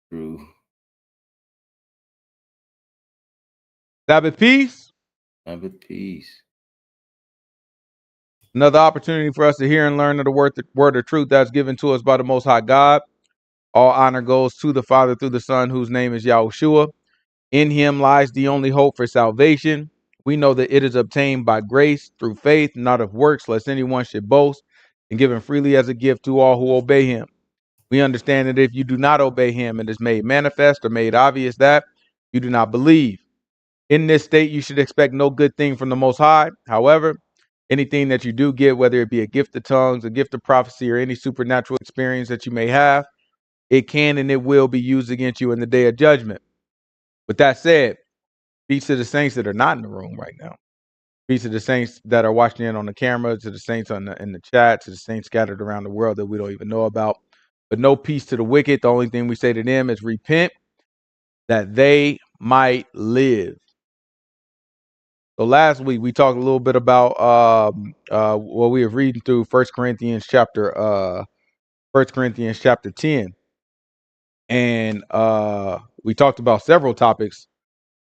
True. Sabbath peace. Sabbath peace. Another opportunity for us to hear and learn of the word of truth that's given to us by the Most High God. All honor goes to the Father through the Son, whose name is Yahushua. In him lies the only hope for salvation. We know that it is obtained by grace through faith, not of works, lest anyone should boast, and given freely as a gift to all who obey him. We understand that if you do not obey him, it is made manifest or made obvious that you do not believe. In this state, you should expect no good thing from the Most High. However, anything that you do get, whether it be a gift of tongues, a gift of prophecy, or any supernatural experience that you may have, it can and it will be used against you in the day of judgment. With that said, peace to the saints that are not in the room right now. Peace to the saints that are watching in on the camera, to the saints in the chat, to the saints scattered around the world that we don't even know about. But no peace to the wicked. The only thing we say to them is repent that they might live. So last week we talked a little bit about what we were reading through 1 Corinthians chapter 10. And we talked about several topics.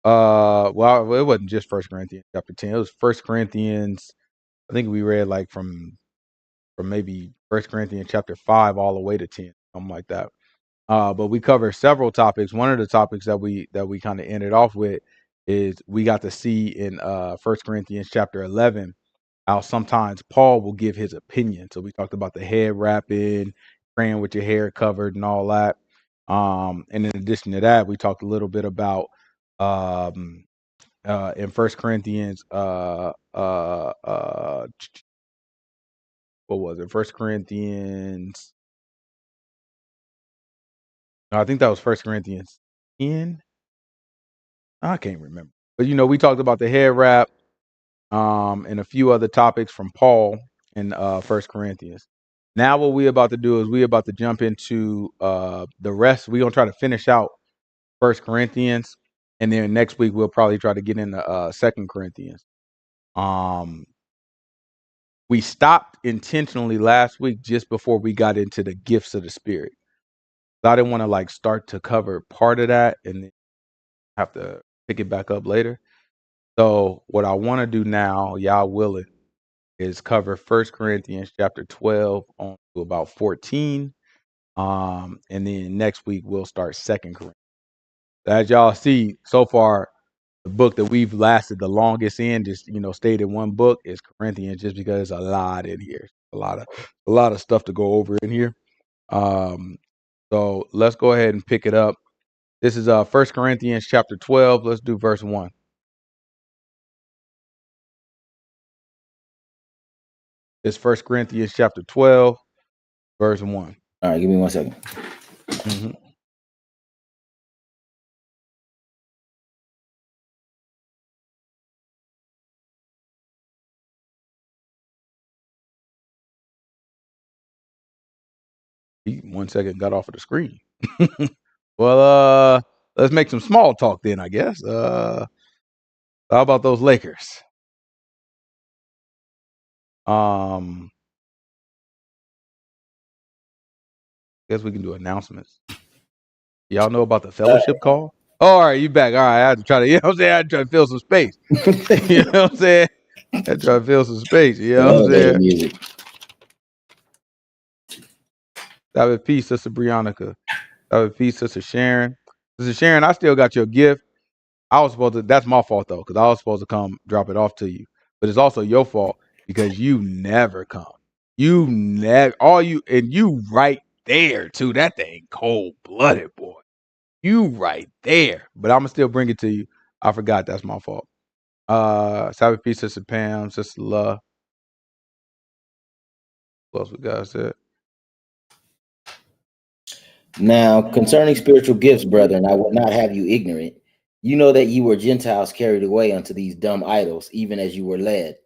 Well, it wasn't just 1 Corinthians chapter 10. It was 1 Corinthians. I think we read like from maybe 1 Corinthians chapter 5 all the way to 10, something like that. But we covered several topics. One of the topics that we kind of ended off with is we got to see in 1 Corinthians chapter 11 how sometimes Paul will give his opinion. So we talked about the head wrapping, praying with your hair covered, and all that. And in addition to that, we talked a little bit about in 1 Corinthians what was it? 1 Corinthians. I think that was 1 Corinthians 10. I can't remember. But we talked about the head wrap and a few other topics from Paul in 1 Corinthians. Now what we're about to do is we're about to jump into the rest. We're going to try to finish out 1 Corinthians, and then next week we'll probably try to get into 2 Corinthians. We stopped intentionally last week just before we got into the gifts of the Spirit. So I didn't want to start to cover part of that and then have to pick it back up later. So what I want to do now, y'all willing, is cover 1 Corinthians chapter 12 on to about 14. And then next week we'll start 2 Corinthians. As y'all see so far, the book that we've lasted the longest in, just stayed in one book, is Corinthians, just because there's a lot in here. A lot of stuff to go over in here. So let's go ahead and pick it up. This is 1 Corinthians chapter 12. Let's do verse 1. It's 1 Corinthians chapter 12, verse 1. All right, give me 1 second. Mm-hmm. He 1 second got off of the screen. Well, let's make some small talk then, I guess. How about those Lakers? Guess we can do announcements. Y'all know about the fellowship call? Oh, all right, you back. All right, I had to try to, I had to try to fill some space. You know what I'm saying? I had to try to fill some space. You know what I'm saying? Music. Sabbath peace, Sister Briannica. Sabbath peace, Sister Sharon. Sister Sharon, I still got your gift. I was supposed to, that's my fault though, because I was supposed to come drop it off to you. But it's also your fault because you never come. You never, and you right there too. That thing cold-blooded, boy. You right there. But I'm going to still bring it to you. I forgot. That's my fault. Sabbath peace, Sister Pam, Sister Love. What else we got said? Now, concerning spiritual gifts, brethren, I would not have you ignorant. You know that you were Gentiles carried away unto these dumb idols, even as you were led.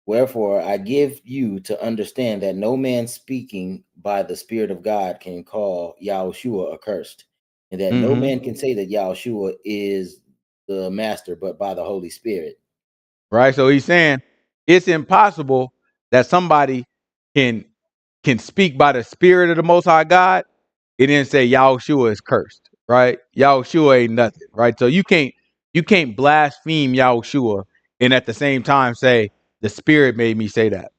Wherefore, I give you to understand that no man speaking by the Spirit of God can call Yahushua accursed, and that no man can say that Yahushua is the master, but by the Holy Spirit. Right. So he's saying it's impossible that somebody can speak by the Spirit of the Most High God and then say Yahushua is cursed. right? Yahushua ain't nothing, right? So you can't blaspheme Yahushua and at the same time say the Spirit made me say that.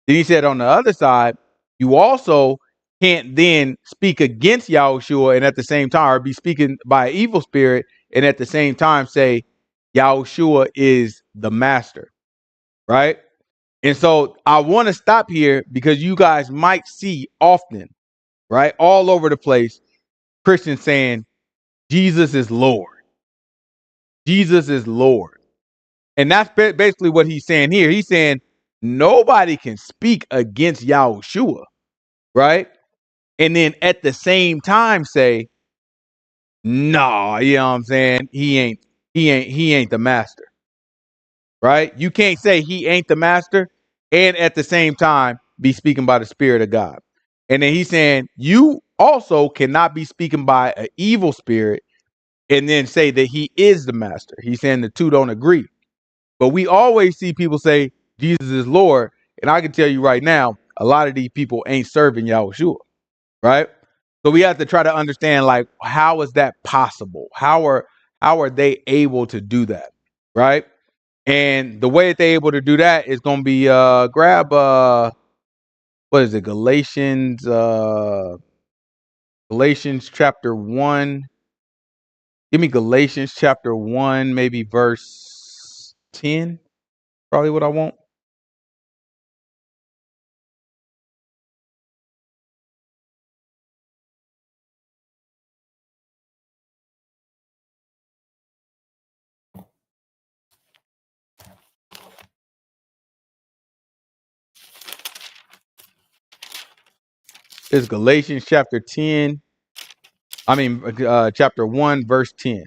Then he said on the other side, you also can't then speak against Yahushua and at the same time, or be speaking by an evil spirit and at the same time say Yahushua is the master, right? And so I want to stop here because you guys might see often, right, all over the place, Christians saying Jesus is Lord. Jesus is Lord. And that's basically what he's saying here. He's saying nobody can speak against Yahushua, right? And then at the same time say, nah, you know what I'm saying? He ain't the master, right? You can't say he ain't the master and at the same time be speaking by the Spirit of God. And then he's saying you also cannot be speaking by an evil spirit and then say that he is the master. He's saying the two don't agree. But we always see people say Jesus is Lord. And I can tell you right now, a lot of these people ain't serving Yahushua, right? So we have to try to understand, like, how is that possible? How are they able to do that, right? And the way that they're able to do that is going to be grab what is it? Galatians chapter 1. Give me Galatians chapter 1, maybe verse 10. Probably what I want. It's Galatians chapter 10. Chapter 1, verse 10.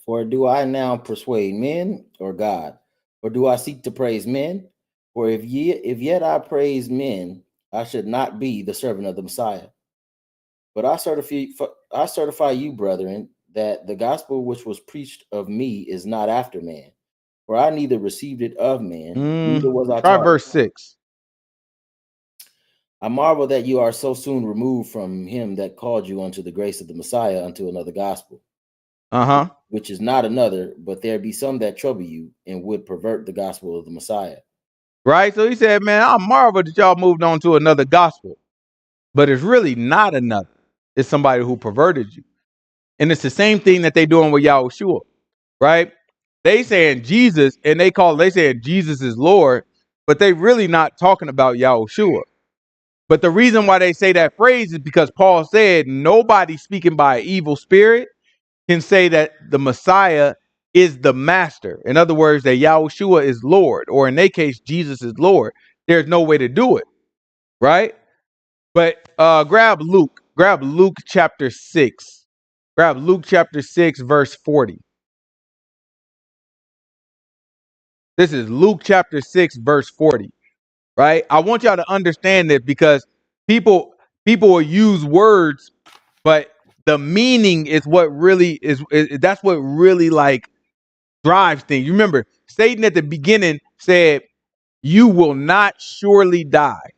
For do I now persuade men or God? Or do I seek to praise men? For if yet I praise men, I should not be the servant of the Messiah. But I certify you, brethren, that the gospel which was preached of me is not after man. For I neither received it of man, neither was I Try taught verse it. 6. I marvel that you are so soon removed from him that called you unto the grace of the Messiah unto another gospel, Uh-huh. which is not another, but there be some that trouble you and would pervert the gospel of the Messiah. Right? So he said, man, I marvel that y'all moved on to another gospel. But it's really not another. It's somebody who perverted you. And it's the same thing that they doing with Yahushua, right? They saying Jesus, and they saying Jesus is Lord, but they really not talking about Yahushua. But the reason why they say that phrase is because Paul said nobody speaking by an evil spirit can say that the Messiah is the master. In other words, that Yahushua is Lord, or in their case, Jesus is Lord. There's no way to do it, right? But grab Luke chapter 6. Grab Luke chapter 6, verse 40. This is Luke chapter 6, verse 40, right? I want y'all to understand this because people will use words, but the meaning is what really is that's what really like drives things. You remember, Satan at the beginning said, "You will not surely die."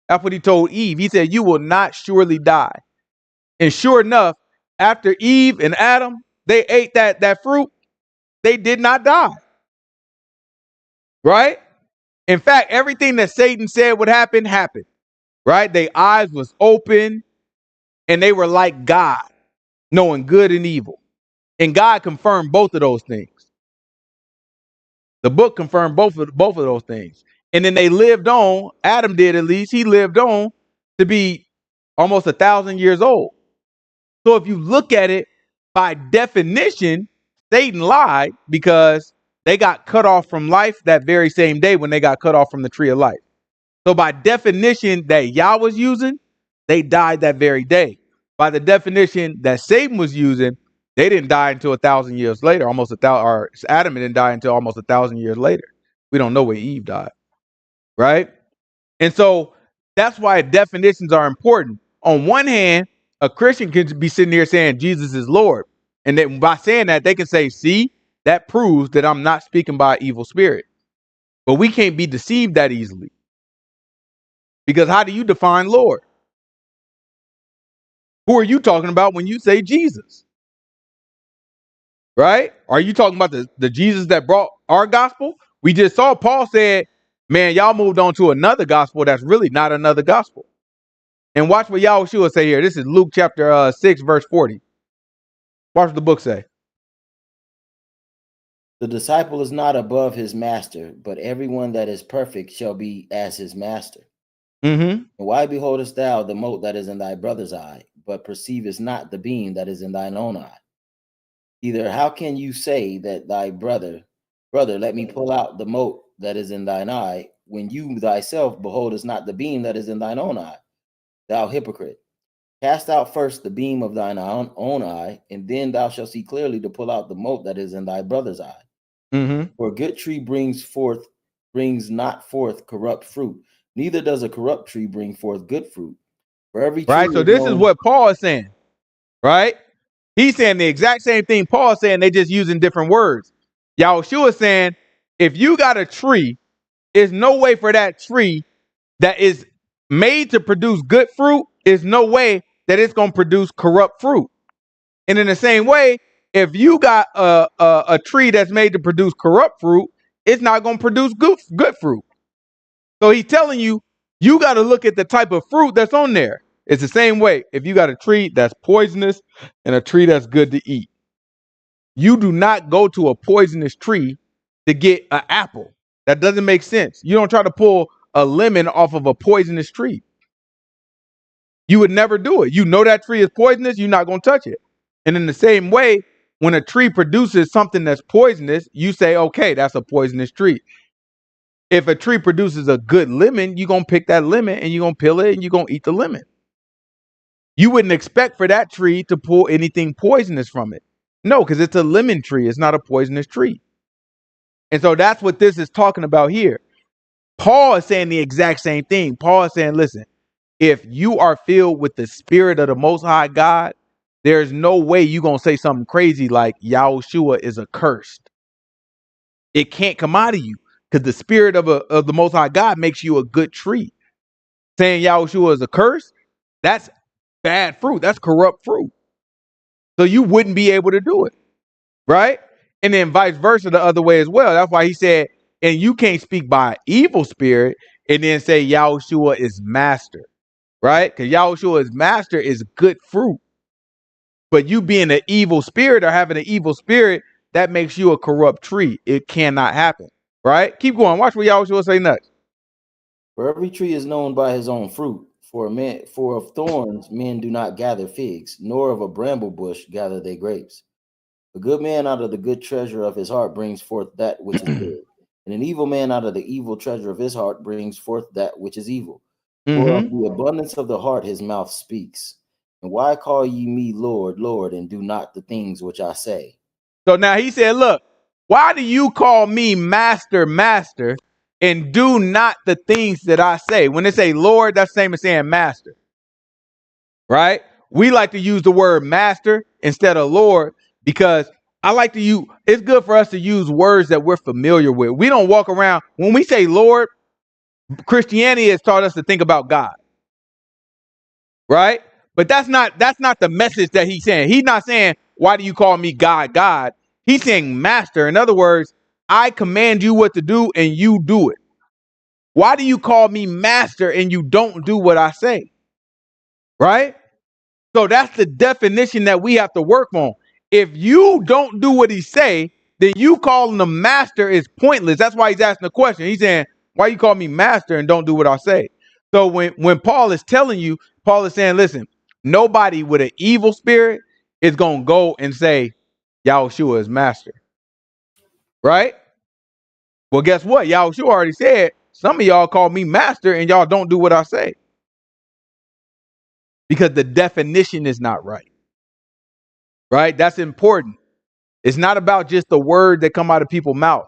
That's what he told Eve. He said, "You will not surely die." And sure enough, after Eve and Adam, they ate that fruit, they did not die. Right? In fact, everything that Satan said would happen happened. Right? Their eyes was open and they were like God, knowing good and evil. And God confirmed both of those things. The book confirmed both of those things. And then they lived on, Adam did at least, he lived on to be almost 1,000 years old. So if you look at it by definition, Satan lied because they got cut off from life that very same day when they got cut off from the tree of life. So by definition that Yah was using, they died that very day. By the definition that Satan was using, they didn't die until 1,000 years later. Almost 1,000, or Adam didn't die until almost 1,000 years later. We don't know where Eve died, right? And so that's why definitions are important. On one hand, a Christian could be sitting here saying Jesus is Lord. And then by saying that, they can say, see, that proves that I'm not speaking by evil spirit. But we can't be deceived that easily. Because how do you define Lord? Who are you talking about when you say Jesus? Right? Are you talking about the Jesus that brought our gospel? We just saw Paul said, man, y'all moved on to another gospel that's really not another gospel. And watch what Yahushua say here. This is Luke chapter 6, verse 40. Watch what the book say. The disciple is not above his master, but everyone that is perfect shall be as his master. Mm-hmm. And why beholdest thou the mote that is in thy brother's eye, but perceivest not the beam that is in thine own eye? Either how can you say that thy brother, let me pull out the mote that is in thine eye, when you thyself beholdest not the beam that is in thine own eye? Thou hypocrite, cast out first the beam of thine own eye, and then thou shalt see clearly to pull out the mote that is in thy brother's eye. Mm-hmm. For a good tree brings not forth corrupt fruit, neither does a corrupt tree bring forth good fruit. For every tree Right? So is this is known. what Paul is saying. Right? He's saying the exact same thing Paul is saying. They just using different words. Yahushua is saying, if you got a tree, there's no way for that tree that is made to produce good fruit, is no way that it's going to produce corrupt fruit. And in the same way, if you got a tree that's made to produce corrupt fruit, it's not going to produce good fruit. So he's telling you, you got to look at the type of fruit that's on there. It's the same way. If you got a tree that's poisonous and a tree that's good to eat, you do not go to a poisonous tree to get an apple. That doesn't make sense. You don't try to pull a lemon off of a poisonous tree. You would never do it. You know that tree is poisonous, you're not going to touch it. And in the same way, when a tree produces something that's poisonous, you say, okay, that's a poisonous tree. If a tree produces a good lemon, you're going to pick that lemon and you're going to peel it and you're going to eat the lemon. You wouldn't expect for that tree to pull anything poisonous from it. No, because it's a lemon tree. It's not a poisonous tree. And so that's what this is talking about here. Paul is saying the exact same thing. Paul is saying, listen, if you are filled with the spirit of the Most High God, there's no way you're going to say something crazy like Yahushua is accursed. It can't come out of you because the spirit of the Most High God makes you a good tree. Saying Yahushua is accursed, that's bad fruit. That's corrupt fruit. So you wouldn't be able to do it. Right? And then vice versa the other way as well. That's why he said, and you can't speak by an evil spirit and then say Yahushua is master. Right? Because Yahushua is master is good fruit. But you being an evil spirit or having an evil spirit, that makes you a corrupt tree. It cannot happen. Right? Keep going. Watch what Yahushua say next. For every tree is known by his own fruit. For of thorns men do not gather figs, nor of a bramble bush gather they grapes. A good man out of the good treasure of his heart brings forth that which is good, and an evil man out of the evil treasure of his heart brings forth that which is evil. For of the abundance of the heart his mouth speaks. And why call ye me Lord, Lord, and do not the things which I say? So now he said, look, why do you call me master, master, and do not the things that I say? When they say Lord, that's the same as saying master. Right? We like to use the word master instead of Lord because I like to use, it's good for us to use words that we're familiar with. We don't walk around, when we say Lord, Christianity has taught us to think about God. Right? But that's not the message that he's saying. He's not saying, why do you call me God, God? He's saying master. In other words, I command you what to do and you do it. Why do you call me master and you don't do what I say? Right? So that's the definition that we have to work on. If you don't do what he say, then you calling him master is pointless. That's why he's asking the question. He's saying, why you call me master and don't do what I say? So when Paul is telling you, Paul is saying, listen, nobody with an evil spirit is going to go and say, Yahushua is master. Right? Well, guess what? Yahushua already said, some of y'all call me master and y'all don't do what I say. Because the definition is not right. Right? That's important. It's not about just the word that come out of people's mouth,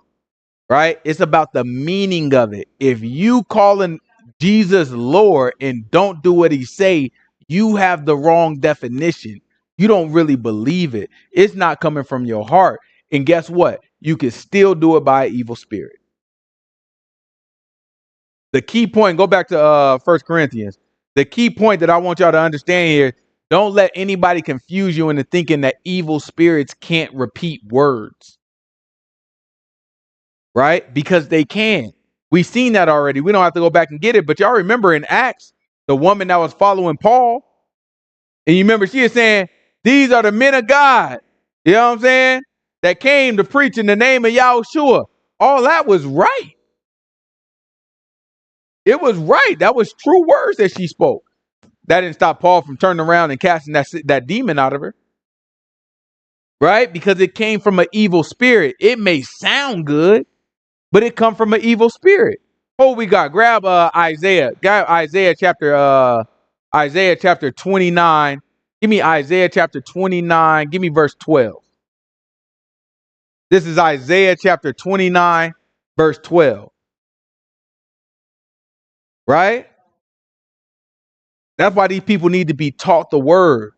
right? It's about the meaning of it. If you calling Jesus Lord and don't do what he say, you have the wrong definition. You don't really believe it. It's not coming from your heart. And guess what? You can still do it by an evil spirit. The key point, go back to 1 Corinthians. The key point that I want y'all to understand here, don't let anybody confuse you into thinking that evil spirits can't repeat words, right? Because they can. We've seen that already. We don't have to go back and get it, but y'all remember in Acts, the woman that was following Paul, and you remember she is saying, these are the men of God, you know what I'm saying, that came to preach in the name of Yahushua. All that was right. It was right. That was true words that she spoke. That didn't stop Paul from turning around and casting that demon out of her. Right? Because it came from an evil spirit. It may sound good, but it come from an evil spirit. Oh, we got grab Isaiah. Grab Isaiah chapter 29. Give me Isaiah chapter 29. Give me verse 12. This is Isaiah chapter 29, verse 12. Right? That's why these people need to be taught the word.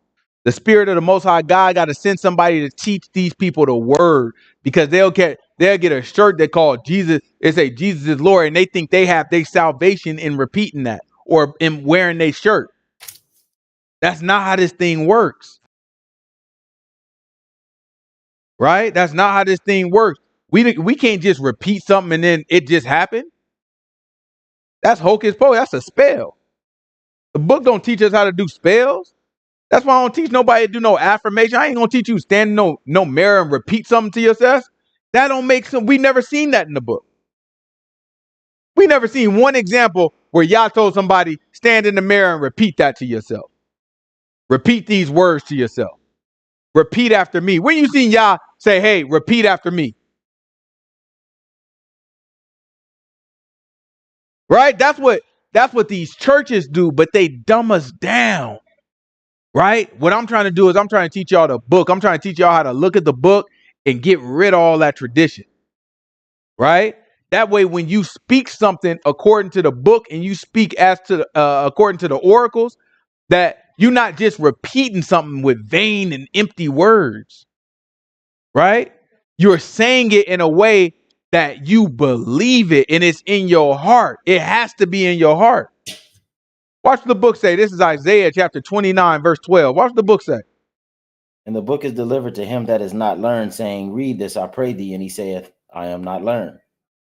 The spirit of the Most High God got to send somebody to teach these people the word, because they'll get a shirt that called Jesus. It say Jesus is Lord, and they think they have their salvation in repeating that or in wearing their shirt. That's not how this thing works, right? That's not how this thing works. We can't just repeat something and then it just happened. That's hocus pocus. That's a spell. The book don't teach us how to do spells. That's why I don't teach nobody to do no affirmation. I ain't gonna teach you stand no mirror and repeat something to yourself. That don't make sense. We never seen that in the book. We never seen one example where y'all told somebody stand in the mirror and repeat that to yourself. Repeat these words to yourself. Repeat after me. When you seen y'all say, hey, repeat after me? Right? That's what these churches do, but they dumb us down. Right? What I'm trying to do is I'm trying to teach y'all the book. I'm trying to teach y'all how to look at the book and get rid of all that tradition. Right? That way, when you speak something according to the book and you speak as to according to the oracles, that you're not just repeating something with vain and empty words. Right? You're saying it in a way that you believe it and it's in your heart. It has to be in your heart. Watch the book say. This is Isaiah chapter 29, verse 12. Watch the book say. And the book is delivered to him that is not learned, saying, read this, I pray thee. And he saith, I am not learned.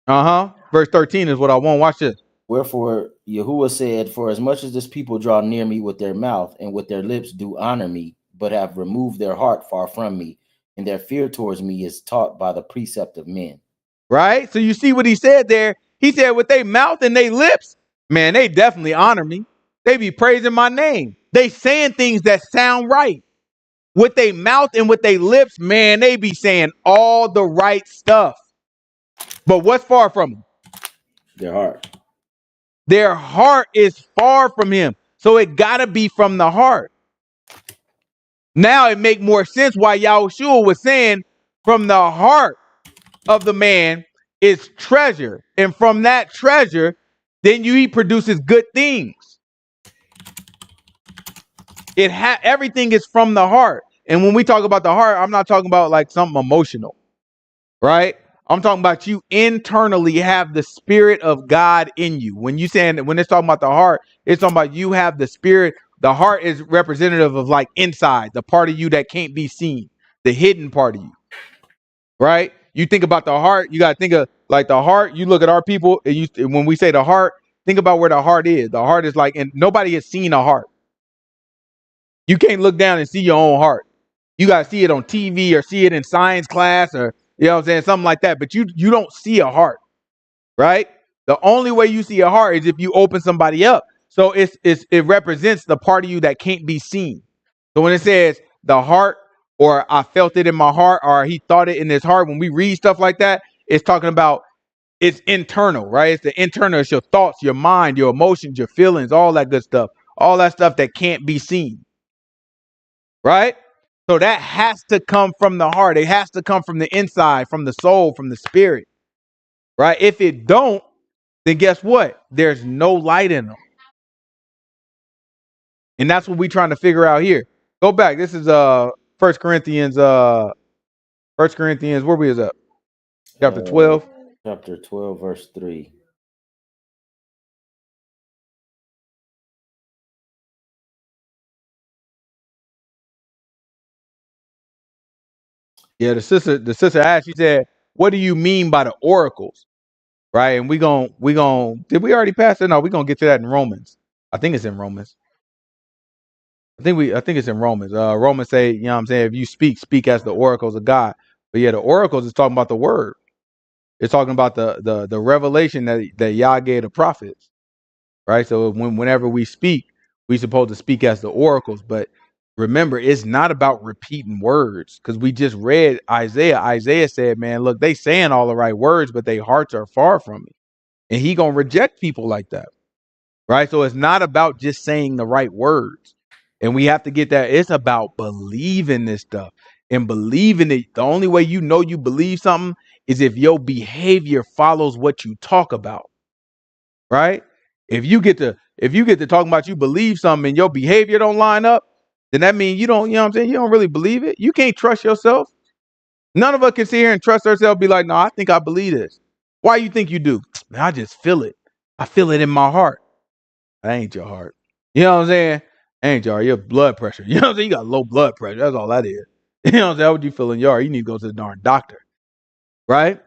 Verse 13 is what I want. Watch this. Wherefore Yahuwah said, for as much as this people draw near me with their mouth and with their lips do honor me, but have removed their heart far from me, and their fear towards me is taught by the precept of men. Right? So you see what he said there? He said with their mouth and their lips, man, they definitely honor me. They be praising my name. They saying things that sound right. With their mouth and with their lips, man, they be saying all the right stuff. But what's far from them? Their heart. Their heart is far from him. So it got to be from the heart. Now it make more sense why Yahushua was saying from the heart of the man is treasure. And from that treasure, then he produces good things. Everything is from the heart. And when we talk about the heart, I'm not talking about like something emotional, right? I'm talking about you internally have the spirit of God in you. When it's talking about the heart, it's talking about you have the spirit. The heart is representative of like inside, the part of you that can't be seen, the hidden part of you, right? You think about the heart, you got to think of like the heart. You look at our people, and when we say the heart, think about where the heart is. The heart is like, and nobody has seen a heart. You can't look down and see your own heart. You got to see it on TV or see it in science class or, you know what I'm saying, something like that. But you don't see a heart, right? The only way you see a heart is if you open somebody up. So it represents the part of you that can't be seen. So when it says the heart, or I felt it in my heart, or he thought it in his heart, when we read stuff like that, it's talking about it's internal, right? It's the internal. It's your thoughts, your mind, your emotions, your feelings, all that good stuff. All that stuff that can't be seen. Right? So that has to come from the heart. It has to come from the inside, from the soul, from the spirit. Right? If it don't, then guess what? There's no light in them. And that's what we're trying to figure out here. Go back. This is 1 Corinthians, where we is up? Chapter 12. Chapter 12, verse 3. Yeah, the sister asked, she said, what do you mean by the oracles? Right? And we gon' did we already pass it? No, we're gonna get to that in Romans. I think it's in Romans. I think it's in Romans. Romans say, you know what I'm saying, if you speak as the oracles of God. But yeah, the oracles is talking about the word. It's talking about the revelation that Yah gave the prophets. Right? So whenever we speak, we supposed to speak as the oracles. But remember, it's not about repeating words, because we just read Isaiah. Isaiah said, man, look, they saying all the right words, but their hearts are far from me. And he gonna reject people like that. Right? So it's not about just saying the right words. And we have to get that. It's about believing this stuff and believing it. The only way you know you believe something is if your behavior follows what you talk about. Right? If you get to talking about you believe something and your behavior don't line up, then that means you don't, you know what I'm saying? You don't really believe it. You can't trust yourself. None of us can sit here and trust ourselves, be like, no, I think I believe this. Why you think you do? Man, I just feel it. I feel it in my heart. That ain't your heart. You know what I'm saying? Ain't your heart. Your blood pressure. You know what I'm saying? You got low blood pressure. That's all that is. You know what I'm saying? What you feel in your heart? You need to go to the darn doctor. Right?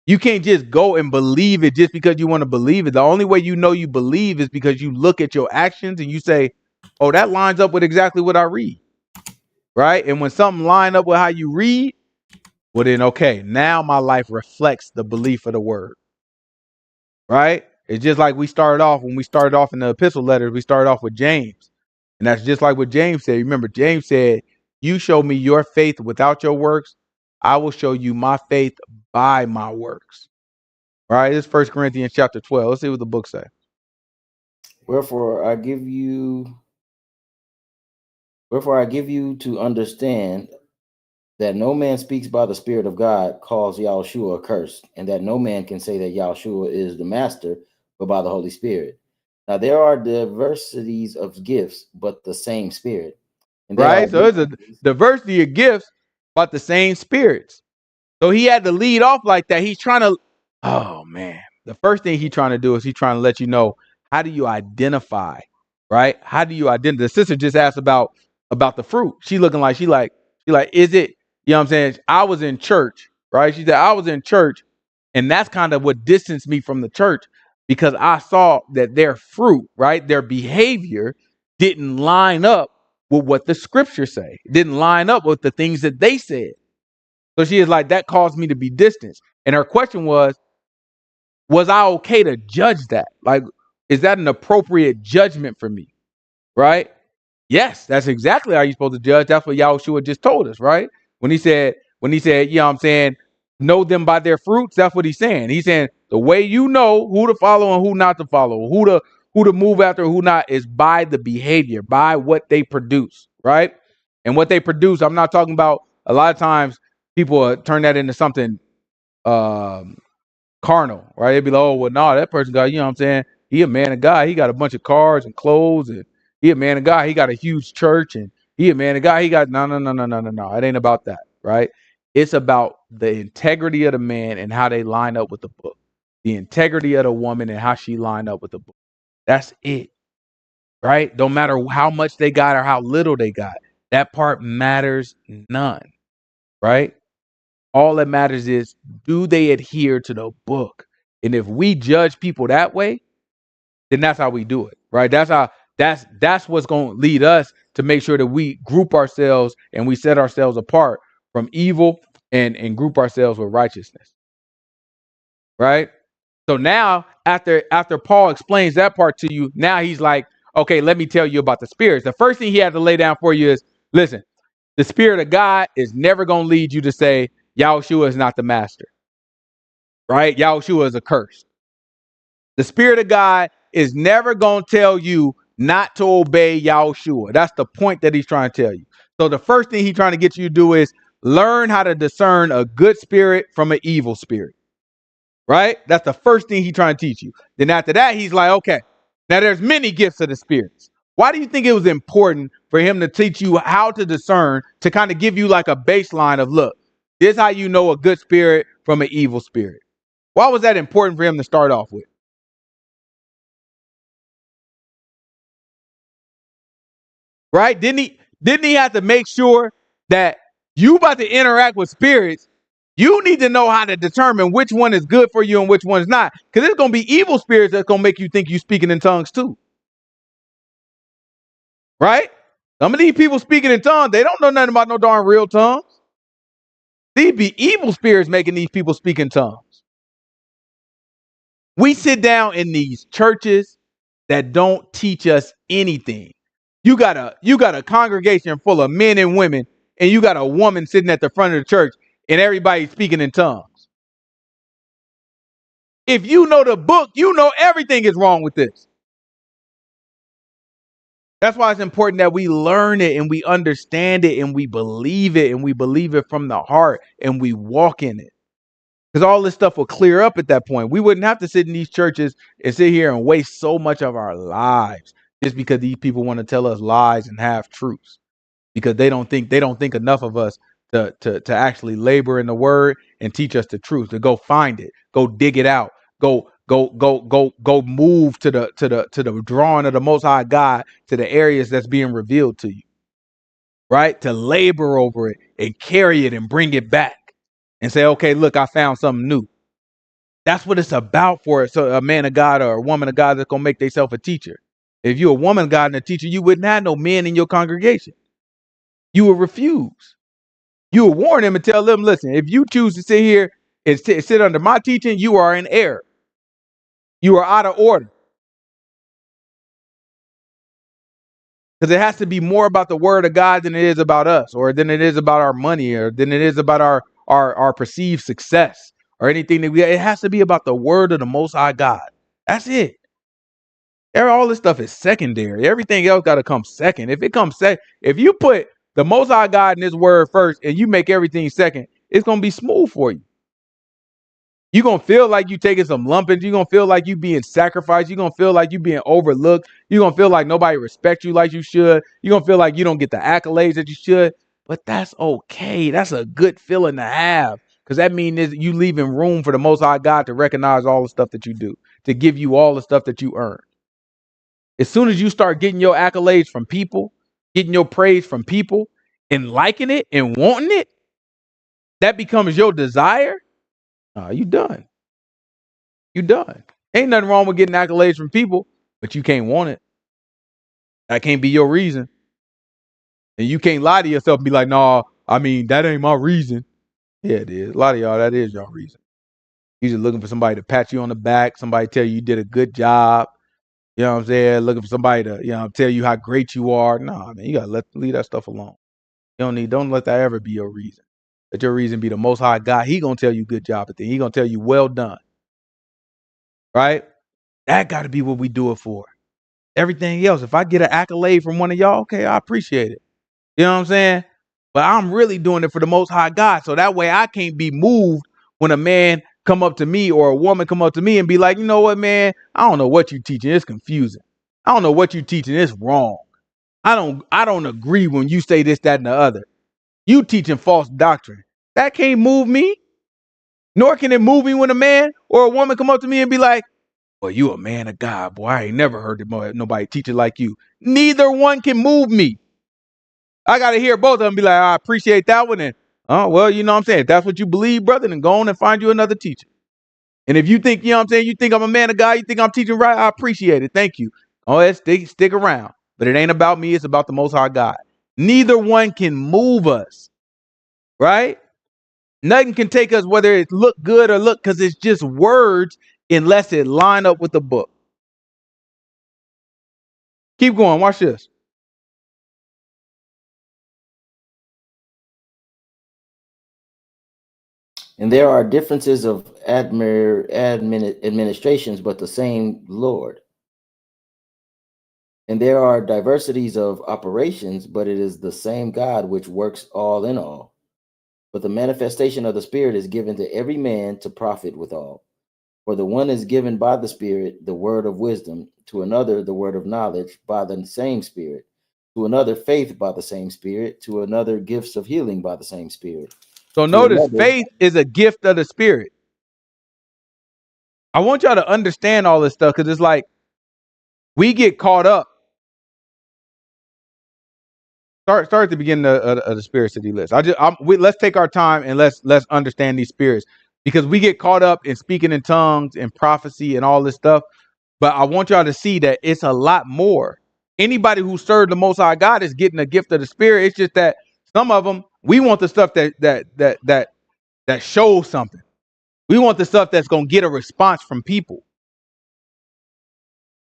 You can't just go and believe it just because you want to believe it. The only way you know you believe is because you look at your actions and you say, oh, that lines up with exactly what I read. Right? And when something line up with how you read, well then, okay, now my life reflects the belief of the word. Right? It's just like when we started off in the epistle letters, we started off with James. And that's just like what James said. Remember, James said, you show me your faith without your works, I will show you my faith by my works. All right, this is 1 Corinthians chapter 12. Let's see what the book says. Wherefore I give you to understand that no man speaks by the Spirit of God calls Yahushua accursed, and that no man can say that Yahushua is the master, but by the Holy Spirit. Now there are diversities of gifts, but the same Spirit. And there are Right? So there's a diversity of gifts, but the same spirits. So he had to lead off like that. He's trying to, oh man. The first thing he's trying to do is he's trying to let you know, how do you identify? Right? How do you identify? The sister just asked about the fruit. She looking like she like, is it, you know what I'm saying? I was in church, right? She said, I was in church, and that's kind of what distanced me from the church, because I saw that their fruit, right? Their behavior didn't line up with what the scriptures say. It didn't line up with the things that they said. So she is like, that caused me to be distant. And her question was I okay to judge that? Like, is that an appropriate judgment for me? Right? Yes, that's exactly how you're supposed to judge. That's what Yahushua just told us, right? When he said, you know what I'm saying, know them by their fruits, that's what he's saying. He's saying the way you know who to follow and who not to follow, who to move after, who not, is by the behavior, by what they produce, right? And what they produce, I'm not talking about, a lot of times people turn that into something carnal, right? They'd be like, oh, well, no, that person got, you know what I'm saying? He a man of God. He got a bunch of cars and clothes, and he a man of God. He got a huge church, and he a man of God. He got, no. It ain't about that, right? It's about the integrity of the man and how they line up with the book. The integrity of the woman and how she lined up with the book. That's it, right? Don't matter how much they got or how little they got. That part matters none, right? All that matters is, do they adhere to the book? And if we judge people that way, then that's how we do it, right? That's what's going to lead us to make sure that we group ourselves and we set ourselves apart from evil and group ourselves with righteousness, right? So now, after Paul explains that part to you, now he's like, okay, let me tell you about the spirits. The first thing he had to lay down for you is, listen, the Spirit of God is never going to lead you to say Yahushua is not the master, right? Yahushua is accursed. The Spirit of God is never going to tell you not to obey Yahushua. That's the point that he's trying to tell you. So the first thing he's trying to get you to do is learn how to discern a good spirit from an evil spirit, right? That's the first thing he's trying to teach you. Then after that, he's like, okay, now there's many gifts of the spirits. Why do you think it was important for him to teach you how to discern, to kind of give you like a baseline of, look, this is how you know a good spirit from an evil spirit? Why was that important for him to start off with? Right? Didn't he have to make sure that You about to interact with spirits. You need to know how to determine which one is good for you and which one is not. Because there's going to be evil spirits that's going to make you think you're speaking in tongues too. Right? Some of these people speaking in tongues, they don't know nothing about no darn real tongues. These be evil spirits making these people speak in tongues. We sit down in these churches that don't teach us anything. You got a congregation full of men and women, and you got a woman sitting at the front of the church, and everybody's speaking in tongues. If you know the book, you know everything is wrong with this. That's why it's important that we learn it and we understand it and we believe it, and we believe it from the heart, and we walk in it. Because all this stuff will clear up at that point. We wouldn't have to sit in these churches and sit here and waste so much of our lives just because these people want to tell us lies and half truths. Because they don't think enough of us to actually labor in the word and teach us the truth, to go find it, go dig it out, go move to the drawing of the Most High God, to the areas that's being revealed to you, right? To labor over it and carry it and bring it back and say, okay, look, I found something new. That's what it's about for a man of God or a woman of God that's gonna make themselves a teacher. If you're a woman of God and a teacher, you wouldn't have no men in your congregation. You would refuse. You would warn them and tell them, listen, if you choose to sit here and sit under my teaching, you are in error. You are out of order. Because it has to be more about the word of God than it is about us, or than it is about our money, or than it is about our perceived success, or anything that it has to be about the word of the Most High God. That's it. All this stuff is secondary. Everything else got to come second. If it comes second, if you put the Most High God in His word first and you make everything second, it's going to be smooth for you. You're going to feel like you taking some lumpings. You're going to feel like you being sacrificed. You're going to feel like you being overlooked. You're going to feel like nobody respects you like you should. You're going to feel like you don't get the accolades that you should. But that's okay. That's a good feeling to have, because that means you leaving room for the Most High God to recognize all the stuff that you do, to give you all the stuff that you earn. As soon as you start getting your accolades from people, getting your praise from people, and liking it and wanting it, that becomes your desire. You done. You done. Ain't nothing wrong with getting accolades from people, but you can't want it. That can't be your reason. And you can't lie to yourself and be like, nah, I mean, that ain't my reason. Yeah, it is. A lot of y'all, that is your reason. You're just looking for somebody to pat you on the back, somebody tell you did a good job. You know what I'm saying? Looking for somebody to, tell you how great you are. Nah, man, you gotta leave that stuff alone. Don't let that ever be your reason. Let your reason be the Most High God. He gonna tell you good job at the end. He gonna tell you well done. Right? That gotta be what we do it for. Everything else, if I get an accolade from one of y'all, okay, I appreciate it. You know what I'm saying? But I'm really doing it for the Most High God. So that way I can't be moved when a man come up to me or a woman come up to me and be like, you know what, man? I don't know what you're teaching. It's confusing. I don't know what you're teaching. It's wrong. I don't agree when you say this, that, and the other. You teaching false doctrine. That can't move me. Nor can it move me when a man or a woman come up to me and be like, well, you a man of God, boy. I ain't never heard nobody teach it like you. Neither one can move me. I got to hear both of them be like, I appreciate that one. And, oh, well, you know what I'm saying? If that's what you believe, brother, then go on and find you another teacher. And if you think, you know what I'm saying, you think I'm a man of God, you think I'm teaching right, I appreciate it. Thank you. Oh, yeah, stick around. But it ain't about me. It's about the Most High God. Neither one can move us, right? Nothing can take us, whether it look good or look, because it's just words, unless it line up with the book. Keep going. Watch this. And there are differences of administrations, but the same Lord. And there are diversities of operations, but it is the same God which works all in all. But the manifestation of the Spirit is given to every man to profit withal. For the one is given by the Spirit the word of wisdom, to another the word of knowledge by the same Spirit, to another faith by the same Spirit, to another gifts of healing by the same Spirit. So notice faith is a gift of the Spirit. I want y'all to understand all this stuff, because it's like we get caught up Start at the beginning of the spirits that he lists. Let's take our time and let's understand these spirits, because we get caught up in speaking in tongues and prophecy and all this stuff. But I want y'all to see that it's a lot more. Anybody who served the Most High God is getting a gift of the Spirit. It's just that some of them, we want the stuff that shows something. We want the stuff that's gonna get a response from people.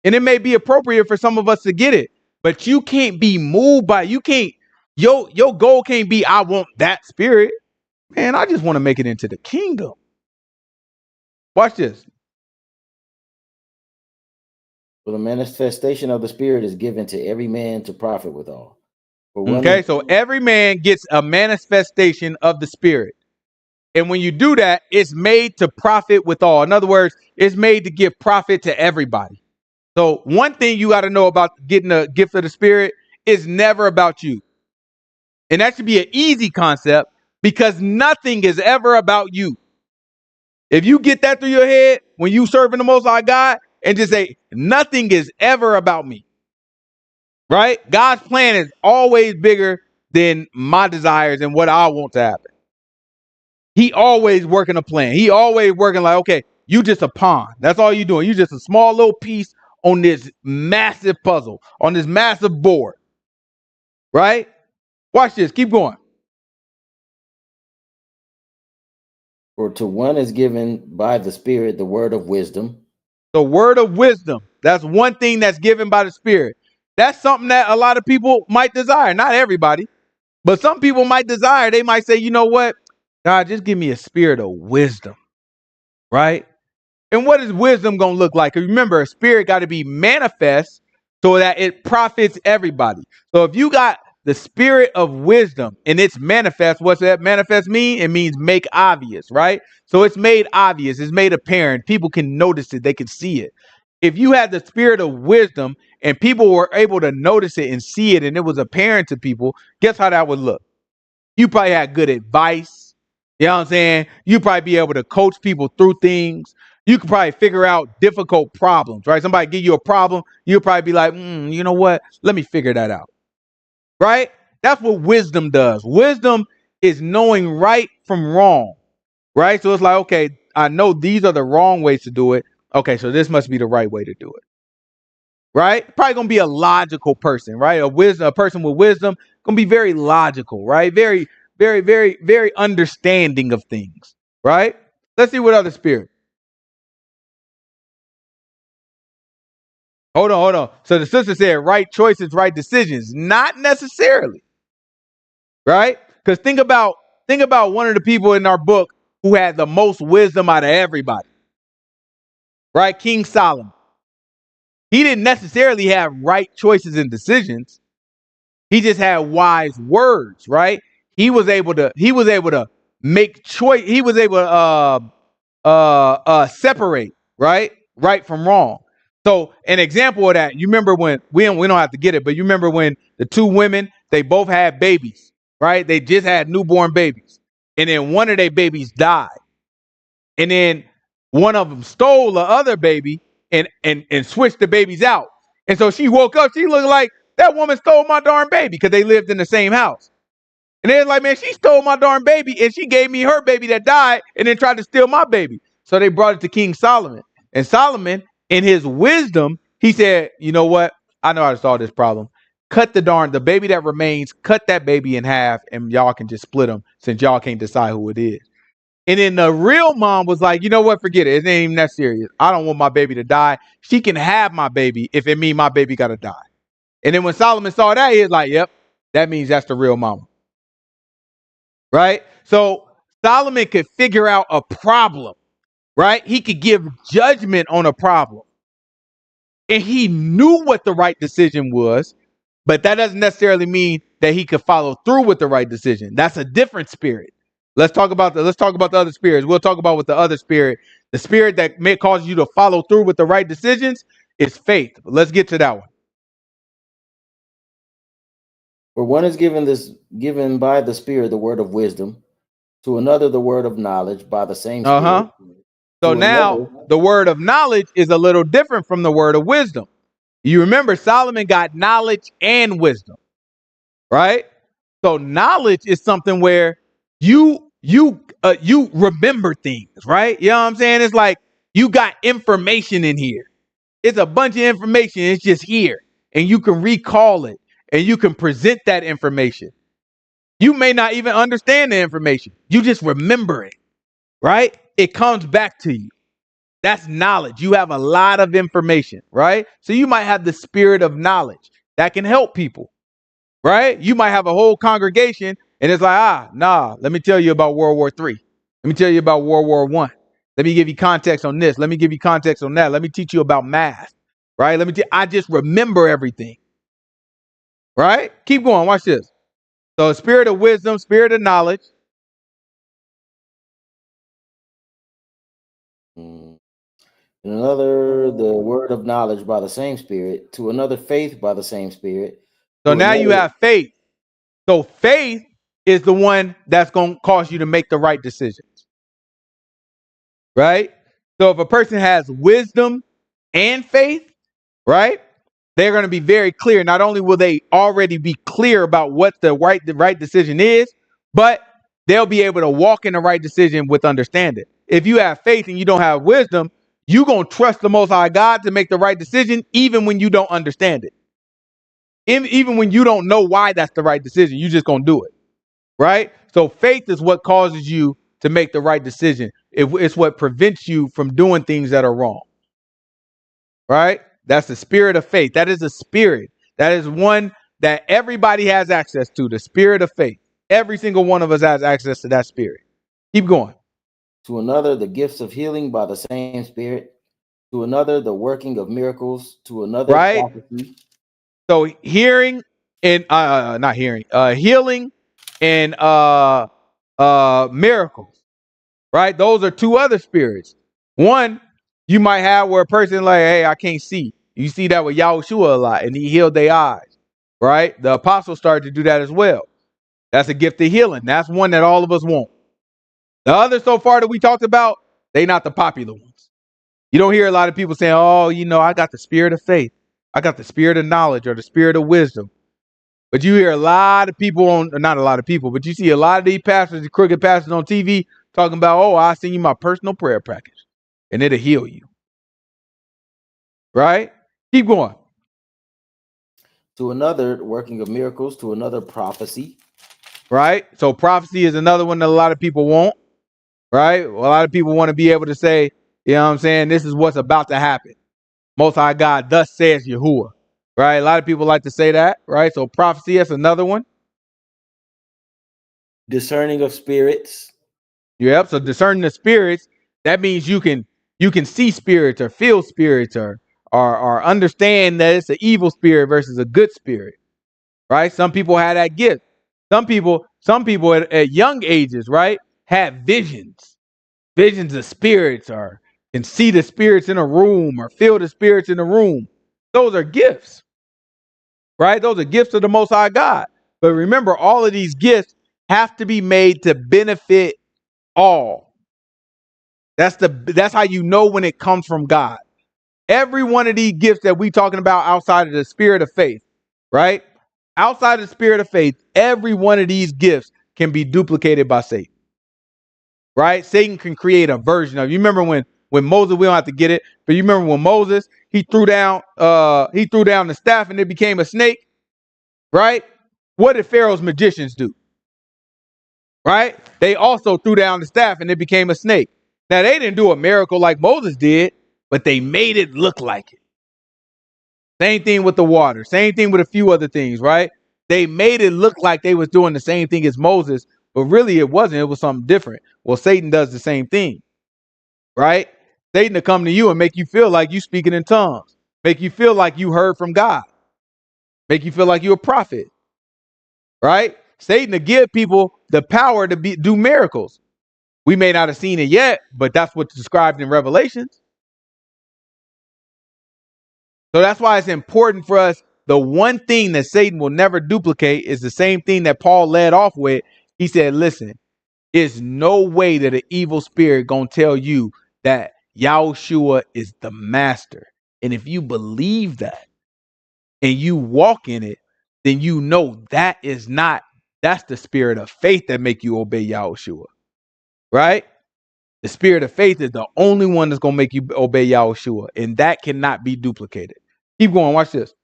And it may be appropriate for some of us to get it, but you can't be moved by, you can't, your goal can't be, I want that spirit. Man, I just want to make it into the kingdom. Watch this. For the manifestation of the Spirit is given to every man to profit withal. Okay, so every man gets a manifestation of the Spirit. And when you do that, it's made to profit withal. In other words, it's made to give profit to everybody. So one thing you got to know about getting a gift of the Spirit is never about you. And that should be an easy concept, because nothing is ever about you. If you get that through your head when you serving the Most High God, and just say, nothing is ever about me, right? God's plan is always bigger than my desires and what I want to happen. He always working a plan. He always working like, okay, you just a pawn. That's all you're doing. You just a small little piece on this massive puzzle, on this massive board, right? Watch this. Keep going. For to one is given by the Spirit the word of wisdom. The word of wisdom. That's one thing that's given by the Spirit. That's something that a lot of people might desire. Not everybody, but some people might desire. They might say, you know what? God, just give me a spirit of wisdom, right? And what is wisdom going to look like? Remember, a spirit got to be manifest so that it profits everybody. So if you got the spirit of wisdom and it's manifest, what's that manifest mean? It means make obvious, right? So it's made obvious. It's made apparent. People can notice it. They can see it. If you had the spirit of wisdom and people were able to notice it and see it, and it was apparent to people, guess how that would look? You probably had good advice. You know what I'm saying? You probably be able to coach people through things. You could probably figure out difficult problems, right? Somebody give you a problem, you'll probably be like, you know what? Let me figure that out, right? That's what wisdom does. Wisdom is knowing right from wrong, right? So it's like, okay, I know these are the wrong ways to do it. Okay, so this must be the right way to do it, right? Probably gonna be a logical person, right? A person with wisdom gonna be very logical, right? Very, very, very, very understanding of things, right? Let's see what other spirit. Hold on. So the sister said right choices, right decisions. Not necessarily, right? Because think about one of the people in our book who had the most wisdom out of everybody, right? King Solomon. He didn't necessarily have right choices and decisions. He just had wise words, right? He was able to make choice. He was able to separate right from wrong. So an example of that, you remember when we don't have to get it, but you remember when the two women, they both had babies, right? They just had newborn babies, and then one of their babies died, and then one of them stole the other baby and switched the babies out. And so she woke up, she looked like that woman stole my darn baby, because they lived in the same house. And they're like, man, she stole my darn baby and she gave me her baby that died and then tried to steal my baby. So they brought it to King Solomon. And Solomon, in his wisdom, he said, you know what? I know how to solve this problem. Cut the baby that remains, cut that baby in half, and y'all can just split them, since y'all can't decide who it is. And then the real mom was like, you know what? Forget it. It ain't even that serious. I don't want my baby to die. She can have my baby if it means my baby got to die. And then when Solomon saw that, he was like, yep, that means that's the real mama. Right? So Solomon could figure out a problem, right? He could give judgment on a problem. And he knew what the right decision was, but that doesn't necessarily mean that he could follow through with the right decision. That's a different spirit. Let's talk about the other spirits. We'll talk about what the other spirit, the spirit that may cause you to follow through with the right decisions, is faith. But let's get to that one. For one is given by the Spirit the word of wisdom, to another the word of knowledge by the same Spirit. So now the word of knowledge is a little different from the word of wisdom. You remember Solomon got knowledge and wisdom, right? So knowledge is something where you remember things, right? You know what I'm saying? It's like you got information in here. It's a bunch of information. It's just here, and you can recall it, and you can present that information. You may not even understand the information. You just remember it, right? It comes back to you. That's knowledge. You have a lot of information, right? So you might have the spirit of knowledge that can help people, right? You might have a whole congregation and it's like, let me tell you about World War III. Let me tell you about World War I. Let me give you context on this. Let me give you context on that. Let me teach you about math, right? I just remember everything, right? Keep going. Watch this. So spirit of wisdom, spirit of knowledge. Another, the word of knowledge by the same Spirit. To another, faith by the same Spirit. So To now you another, have faith. So faith is the one that's going to cause you to make the right decisions, right? So if a person has wisdom and faith, right, they're going to be very clear. Not only will they already be clear about what the right decision is, but they'll be able to walk in the right decision with understanding. If you have faith and you don't have wisdom, you're going to trust the Most High God to make the right decision, even when you don't understand it. Even when you don't know why that's the right decision, you're just going to do it. Right? So faith is what causes you to make the right decision. It's what prevents you from doing things that are wrong. Right? That's the spirit of faith. That is a spirit. That is one that everybody has access to, the spirit of faith. Every single one of us has access to that spirit. Keep going. to another, the gifts of healing by the same Spirit. To another, the working of miracles. To another, Right? prophecy. So hearing and not hearing, healing and miracles. Right? Those are two other spirits. One, you might have where a person like, hey, I can't see. You see that with Yahushua a lot, and he healed their eyes. Right? The apostles started to do that as well. That's a gift of healing. That's one that all of us want. The others so far that we talked about, they not the popular ones. You don't hear a lot of people saying, oh, I got the spirit of faith. I got the spirit of knowledge or the spirit of wisdom. But you hear a lot of people not a lot of people, but you see a lot of these pastors, the crooked pastors on TV talking about, oh, I send you my personal prayer package and it'll heal you. Right? Keep going. To another, working of miracles. To another, prophecy. Right? So prophecy is another one that a lot of people want. Right? A lot of people want to be able to say, you know what I'm saying? This is what's about to happen. Most High God, thus says Yahuwah. Right? A lot of people like to say that. Right? So prophecy, that's another one. Discerning of spirits. Yep. So discerning the spirits, that means you can see spirits or feel spirits or understand that it's an evil spirit versus a good spirit. Right? Some people have that gift. Some people at young ages, right, have visions of spirits or can see the spirits in a room or feel the spirits in a room. Those are gifts, right? Those are gifts of the Most High God. But remember, all of these gifts have to be made to benefit all. That's how you know when it comes from God. Every one of these gifts that we talking about outside of the spirit of faith, right? Outside of the spirit of faith, every one of these gifts can be duplicated by Satan. Right? Satan can create a version of. You remember when Moses, we don't have to get it, but you remember when Moses, he threw down the staff and it became a snake, right? What did Pharaoh's magicians do? Right? They also threw down the staff and it became a snake. Now they didn't do a miracle like Moses did, but they made it look like it. Same thing with the water, same thing with a few other things, right? They made it look like they was doing the same thing as Moses, but really it wasn't. It was something different. Well, Satan does the same thing. Right? Satan to come to you and make you feel like you speaking in tongues, make you feel like you heard from God, make you feel like you're a prophet. Right? Satan to give people the power to do miracles. We may not have seen it yet, but that's what's described in Revelations. So that's why it's important for us. The one thing that Satan will never duplicate is the same thing that Paul led off with. He said, listen, there's no way that an evil spirit gonna tell you that Yahushua is the master. And if you believe that and you walk in it, then you know that is not That's the spirit of faith that make you obey Yahushua, right? The spirit of faith is the only one that's going to make you obey Yahushua, and that cannot be duplicated. Keep going. Watch this.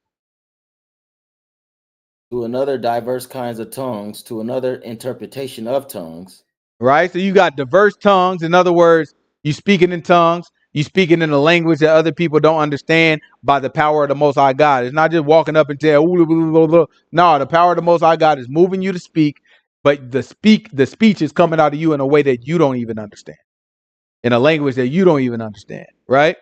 To another, diverse kinds of tongues. To another, interpretation of tongues. Right? So you got diverse tongues. In other words, you speaking in tongues. You speaking in a language that other people don't understand by the power of the Most High God. It's not just walking up and tell. No, the power of the Most High God is moving you to speak, but the speech is coming out of you in a way that you don't even understand, in a language that you don't even understand, right?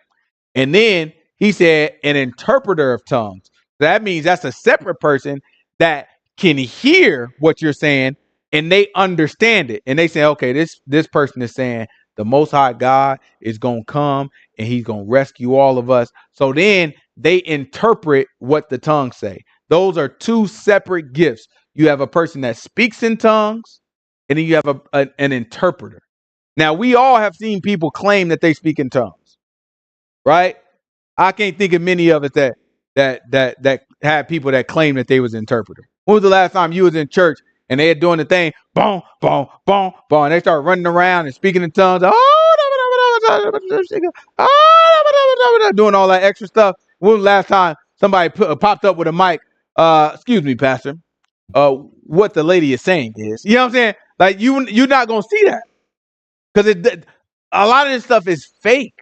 And then he said an interpreter of tongues. That means that's a separate person that can hear what you're saying and they understand it. And they say, okay, this person is saying the Most High God is going to come and he's going to rescue all of us. So then they interpret what the tongues say. Those are two separate gifts. You have a person that speaks in tongues and then you have an interpreter. Now, we all have seen people claim that they speak in tongues, right? I can't think of many of us that had people that claim that they was interpreter. When was the last time you was in church and they had doing the thing, boom, boom, boom, boom, and they start running around and speaking in tongues, doing all that extra stuff? When was the last time somebody popped up with a mic? Excuse me, Pastor. What the lady is saying is, you know what I'm saying? Like you're not gonna see that because a lot of this stuff is fake.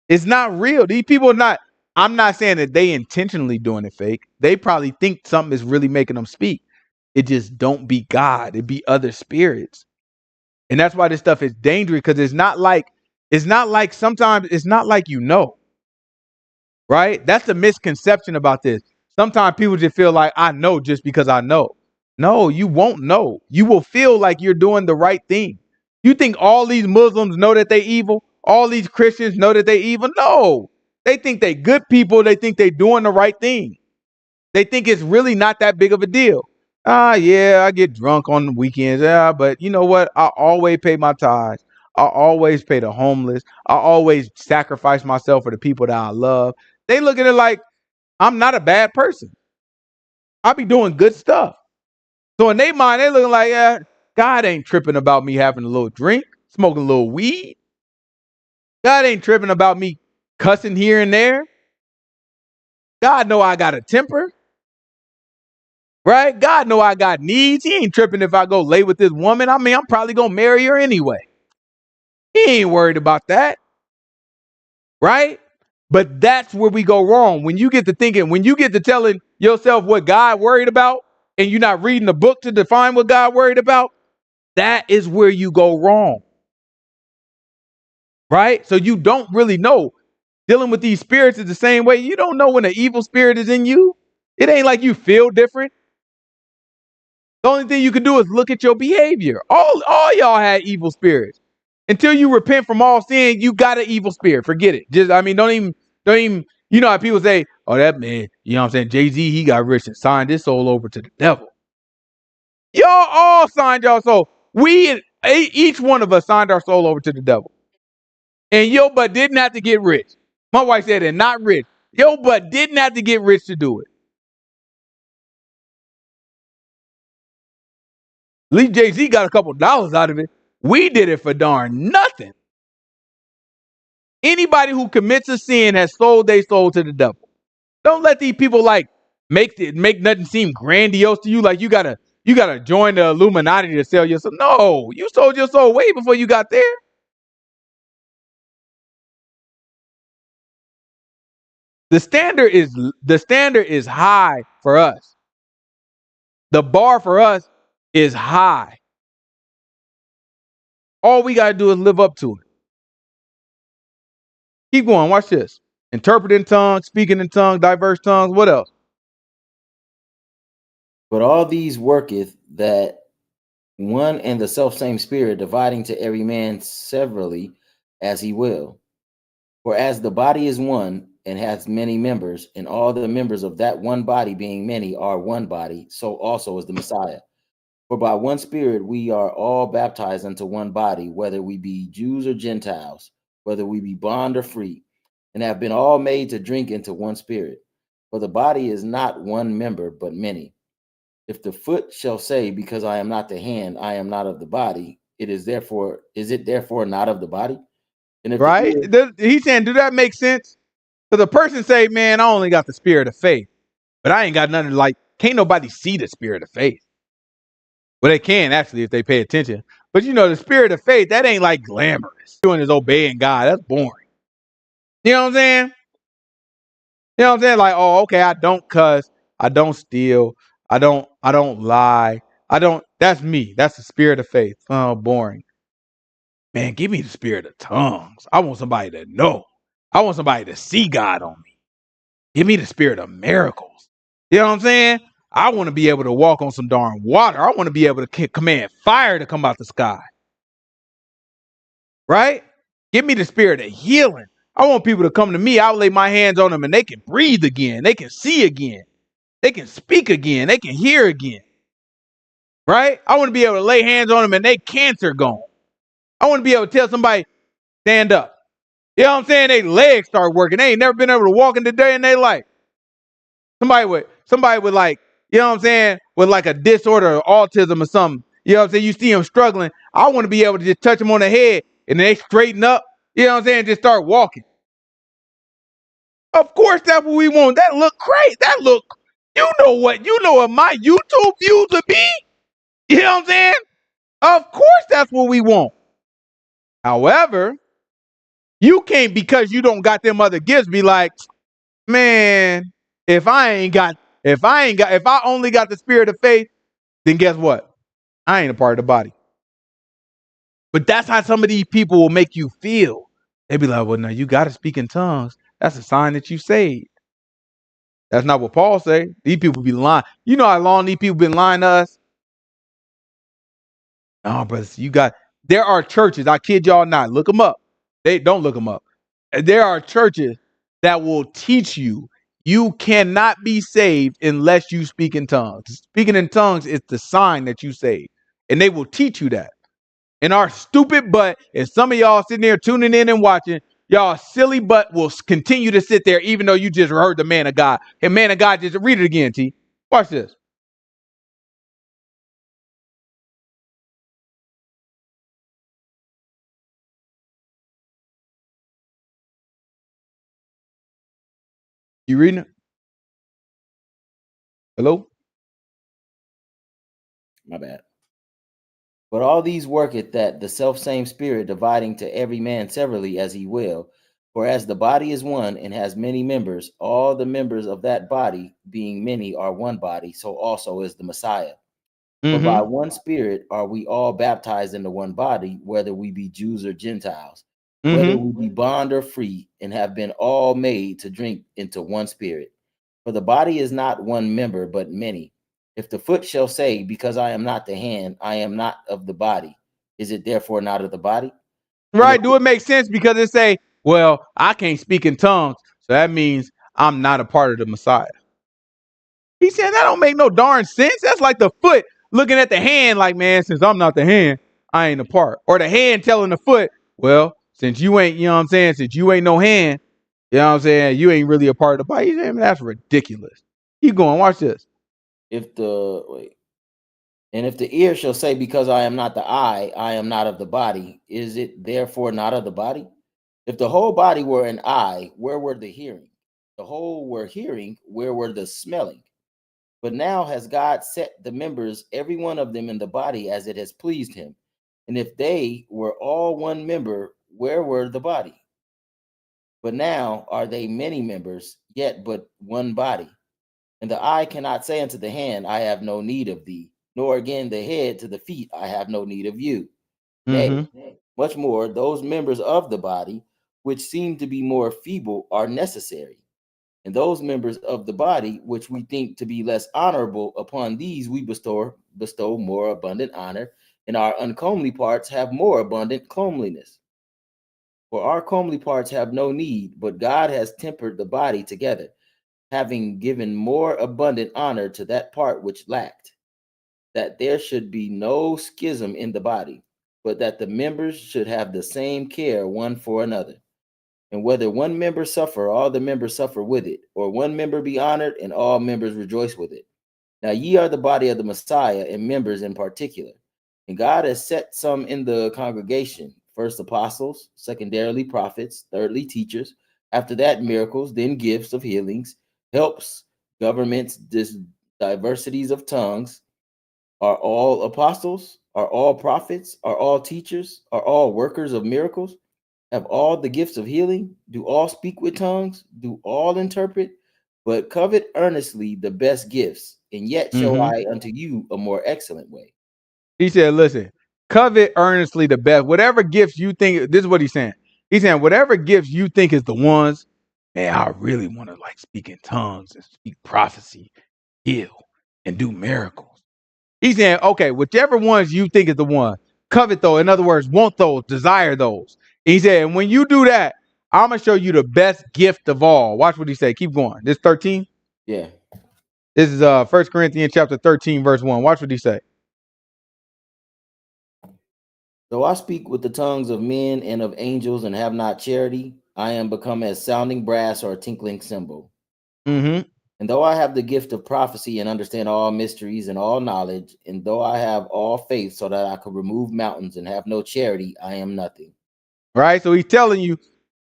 It's not real. These people are not. I'm not saying that they intentionally doing it fake. They probably think something is really making them speak. It just don't be God. It be other spirits. And that's why this stuff is dangerous, because it's not like sometimes it's not like right? That's the misconception about this. Sometimes people just feel like I know just because I know. No, you won't know. You will feel like you're doing the right thing. You think all these Muslims know that they evil? All these Christians know that they evil? No. They think they good people. They think they doing the right thing. They think it's really not that big of a deal. Yeah, I get drunk on the weekends. Yeah, but you know what? I always pay my tithes. I always pay the homeless. I always sacrifice myself for the people that I love. They look at it like I'm not a bad person. I be doing good stuff. So in their mind, they looking like, yeah, God ain't tripping about me having a little drink, smoking a little weed. God ain't tripping about me cussing here and there. God know I got a temper, right? God know I got needs. He ain't tripping if I go lay with this woman. I mean, I'm probably going to marry her anyway. He ain't worried about that, right? But that's where we go wrong. When you get to thinking, when you get to telling yourself what God worried about, and you're not reading the book to define what God worried about, that is where you go wrong. Right? So you don't really know. Dealing with these spirits is the same way. You don't know when an evil spirit is in you. It ain't like you feel different. The only thing you can do is look at your behavior. All y'all had evil spirits. Until you repent from all sin, you got an evil spirit. Forget it. Don't even, you know how people say, oh, that man, you know what I'm saying? Jay-Z, he got rich and signed his soul over to the devil. Y'all all signed y'all soul. Each one of us signed our soul over to the devil. And your butt didn't have to get rich. My wife said it, not rich. Your butt didn't have to get rich to do it. At least Jay-Z got a couple dollars out of it. We did it for darn nothing. Anybody who commits a sin has sold their soul to the devil. Don't let these people like make nothing seem grandiose to you. Like you gotta join the Illuminati to sell your soul. No, you sold your soul way before you got there. The standard is high for us. The bar for us is high. All we gotta do is live up to it. Keep going. Watch this. Interpreting tongues, speaking in tongues, diverse tongues. What else? But all these worketh that one and the selfsame Spirit, dividing to every man severally as he will. For as the body is one and hath many members, and all the members of that one body being many are one body, so also is the Messiah. For by one Spirit we are all baptized unto one body, whether we be Jews or Gentiles, whether we be bond or free, and have been all made to drink into one Spirit. For the body is not one member, but many. If the foot shall say, because I am not the hand, I am not of the body, is it therefore not of the body? And if the Right? ear, He's saying, do that make sense? Because a person say, man, I only got the spirit of faith, but I ain't got nothing like, can't nobody see the spirit of faith. Well, they can actually if they pay attention. But you know, the spirit of faith, that ain't like glamorous. Doing is obeying God. That's boring. You know what I'm saying? You know what I'm saying? Like, oh, okay, I don't cuss, I don't steal, I don't lie. That's me. That's the spirit of faith. Oh, boring. Man, give me the spirit of tongues. I want somebody to know. I want somebody to see God on me. Give me the spirit of miracles. You know what I'm saying? I want to be able to walk on some darn water. I want to be able to command fire to come out the sky. Right? Give me the spirit of healing. I want people to come to me. I'll lay my hands on them and they can breathe again. They can see again. They can speak again. They can hear again. Right? I want to be able to lay hands on them and they cancer gone. I want to be able to tell somebody, stand up. You know what I'm saying? They legs start working. They ain't never been able to walk in the day in their life. Somebody with like, you know what I'm saying, with like a disorder or autism or something. You know what I'm saying? You see them struggling. I want to be able to just touch them on the head and they straighten up. You know what I'm saying? Just start walking. Of course, that's what we want. That look crazy. You know what my YouTube views would be? You know what I'm saying? Of course, that's what we want. However, you can't, because you don't got them other gifts, be like, man, if I only got the spirit of faith, then guess what? I ain't a part of the body. But that's how some of these people will make you feel. They be like, well, no, you got to speak in tongues. That's a sign that you saved. That's not what Paul say. These people be lying. You know how long these people been lying to us? No, brothers, there are churches, I kid y'all not, look them up. They don't look them up. There are churches that will teach you cannot be saved unless you speak in tongues. Speaking in tongues is the sign that you saved. And they will teach you that. And our stupid butt, and some of y'all sitting there tuning in and watching, y'all silly butt will continue to sit there even though you just heard the man of God. And man of God, just read it again, T. Watch this. You reading it? Hello? my bad. But all these worketh that the selfsame Spirit, dividing to every man severally as he will. For as the body is one and has many members, all the members of that body, being many, are one body, so also is the Messiah. For by Mm-hmm. one Spirit are we all baptized into one body, whether we be Jews or Gentiles, whether Mm-hmm. we be bond or free, and have been all made to drink into one Spirit. For the body is not one member, but many. If the foot shall say, because I am not the hand, I am not of the body, is it therefore not of the body? And if Right. Do it make sense? Because it say, well, I can't speak in tongues, so that means I'm not a part of the Messiah. He said that don't make no darn sense. That's like the foot looking at the hand like, man, since I'm not the hand, I ain't a part. Or the hand telling the foot, well, since you ain't, you know what I'm saying, since you ain't no hand, you know what I'm saying, you ain't really a part of the body. He said, man, that's ridiculous. Keep going. Watch this. if the wait, and if the ear shall say, because I am not the eye, I am not of the body, is it therefore not of the body? If the whole body were an eye, where were the hearing? The whole were hearing, where were the smelling? But now has God set the members, every one of them, in the body as it has pleased him. And if they were all one member, where were the body? But now are they many members, yet but one body. And the eye cannot say unto the hand, I have no need of thee, nor again the head to the feet, I have no need of you. Mm-hmm. Nay, much more, those members of the body which seem to be more feeble are necessary. And those members of the body which we think to be less honorable, upon these we bestow more abundant honor, and our uncomely parts have more abundant comeliness. For our comely parts have no need, but God has tempered the body together, having given more abundant honor to that part which lacked, that there should be no schism in the body, but that the members should have the same care one for another. And whether one member suffer, all the members suffer with it, or one member be honored, and all members rejoice with it. Now ye are the body of the Messiah and members in particular. And God has set some in the congregation, first apostles, secondarily prophets, thirdly teachers, after that miracles, then gifts of healings, helps, governments, diversities of tongues. Are all apostles? Are all prophets? Are all teachers? Are all workers of miracles? Have all the gifts of healing? Do all speak with tongues? Do all interpret? But covet earnestly the best gifts, and yet show I unto you a more excellent way. He said, listen, covet earnestly the best. Whatever gifts you think, this is what he's saying. He's saying, whatever gifts you think is the ones, man, I really want to like speak in tongues and speak prophecy, heal, and do miracles. He's saying, okay, whichever ones you think is the one, covet those. In other words, want those, desire those. And he said, and when you do that, I'm going to show you the best gift of all. Watch what he said. Keep going. This 13? Yeah. This is 1 Corinthians chapter 13, verse 1. Watch what he say. Though I speak with the tongues of men and of angels and have not charity, I am become as sounding brass or a tinkling cymbal. Mm-hmm. And though I have the gift of prophecy and understand all mysteries and all knowledge, and though I have all faith so that I could remove mountains and have no charity, I am nothing. Right? So he's telling you,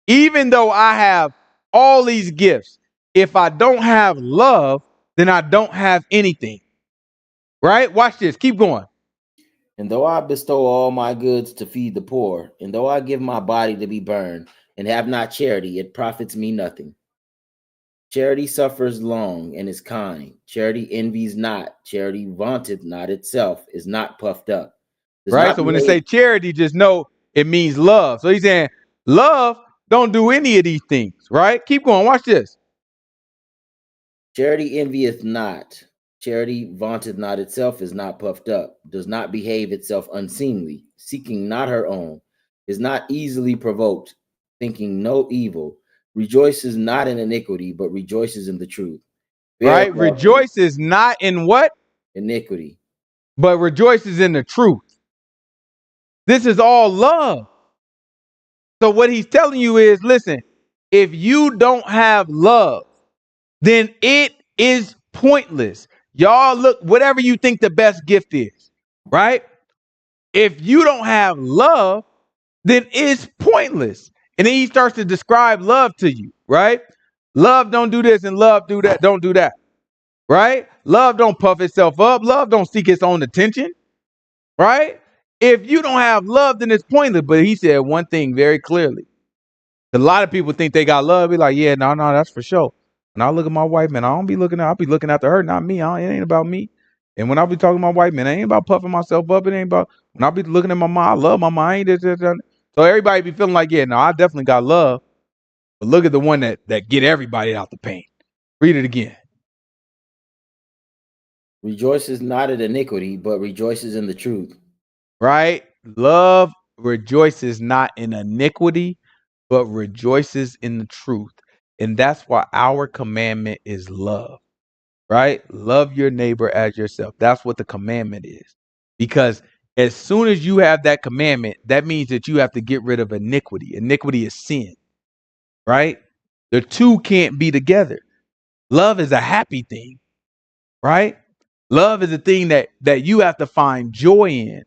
even though I have all these gifts, if I don't have love, then I don't have anything. Right? Watch this. Keep going. And though I bestow all my goods to feed the poor, and though I give my body to be burned, and have not charity, it profits me nothing. Charity suffers long and is kind. Charity envies not. Charity vaunteth not itself, is not puffed up. Does Right? not So when they behave, say charity, just know it means love. So he's saying love don't do any of these things. Right? Keep going. Watch this. charity envieth not. Charity vaunteth not itself, is not puffed up, does not behave itself unseemly, seeking not her own, is not easily provoked, thinking no evil, rejoices not in iniquity, but rejoices in the truth. Beareth Right? all things. Rejoices not in what? Iniquity. But rejoices in the truth. This is all love. So what he's telling you is, listen, if you don't have love, then it is pointless. Y'all look, whatever you think the best gift is, right? If you don't have love, then it's pointless. And then he starts to describe love to you, right? Love don't do this and love do that. Don't do that, right? Love don't puff itself up. Love don't seek its own attention, right? If you don't have love, then it's pointless. But he said one thing very clearly. A lot of people think they got love. Be like, yeah, no, that's for sure. When I look at my wife, man, I don't be looking at, I'll be looking after her, not me. It ain't about me. And when I be talking to my wife, man, it ain't about puffing myself up. It ain't about, when I be looking at my mom, I love my mom. I ain't this. So everybody be feeling like, yeah, no, I definitely got love. But look at the one that get everybody out the pain. Read it again. Rejoices not at iniquity, but rejoices in the truth. Right? Love rejoices not in iniquity, but rejoices in the truth. And that's why our commandment is love. Right? Love your neighbor as yourself. That's what the commandment is. Because as soon as you have that commandment, that means that you have to get rid of iniquity. Iniquity is sin. Right? The two can't be together. Love is a happy thing. Right? Love is a thing that you have to find joy in.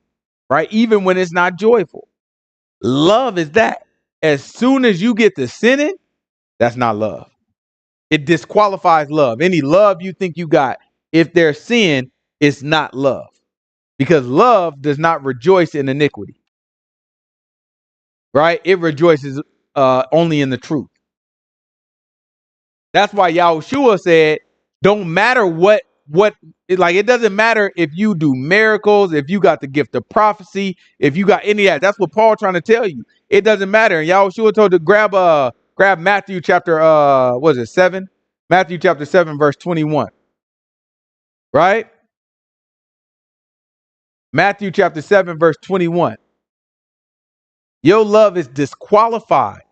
Right? Even when it's not joyful. Love is that. As soon as you get to sinning, that's not love. It disqualifies love. Any love you think you got, if there's sin, it's not love. Because love does not rejoice in iniquity. Right? It rejoices only in the truth. That's why Yahushua said, don't matter what it doesn't matter if you do miracles, if you got the gift of prophecy, if you got any of that. That's what Paul trying to tell you. It doesn't matter. And Yahushua told to grab Matthew chapter 7? Matthew chapter 7, verse 21. Right? Matthew chapter 7, verse 21. Your love is disqualified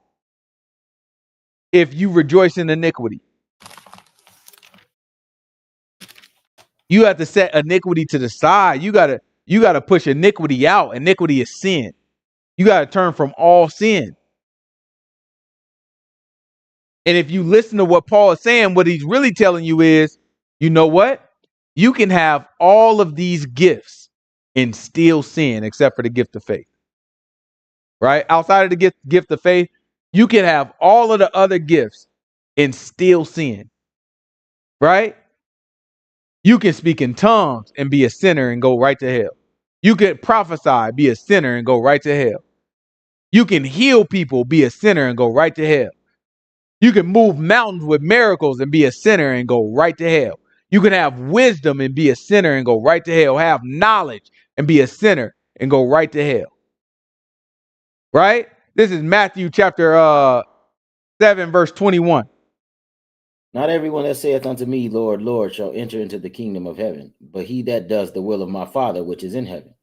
if you rejoice in iniquity. You have to set iniquity to the side. You gotta push iniquity out. Iniquity is sin. You gotta turn from all sin. And if you listen to what Paul is saying, what he's really telling you is, you know what? You can have all of these gifts and still sin, except for the gift of faith. Right? Outside of the gift of faith, you can have all of the other gifts and still sin. Right? You can speak in tongues and be a sinner and go right to hell. You can prophesy, be a sinner and go right to hell. You can heal people, be a sinner and go right to hell. You can move mountains with miracles and be a sinner and go right to hell. You can have wisdom and be a sinner and go right to hell. Have knowledge and be a sinner and go right to hell. Right? This is Matthew chapter 7, verse 21. Not everyone that saith unto me, Lord, Lord, shall enter into the kingdom of heaven, but he that does the will of my Father which is in heaven.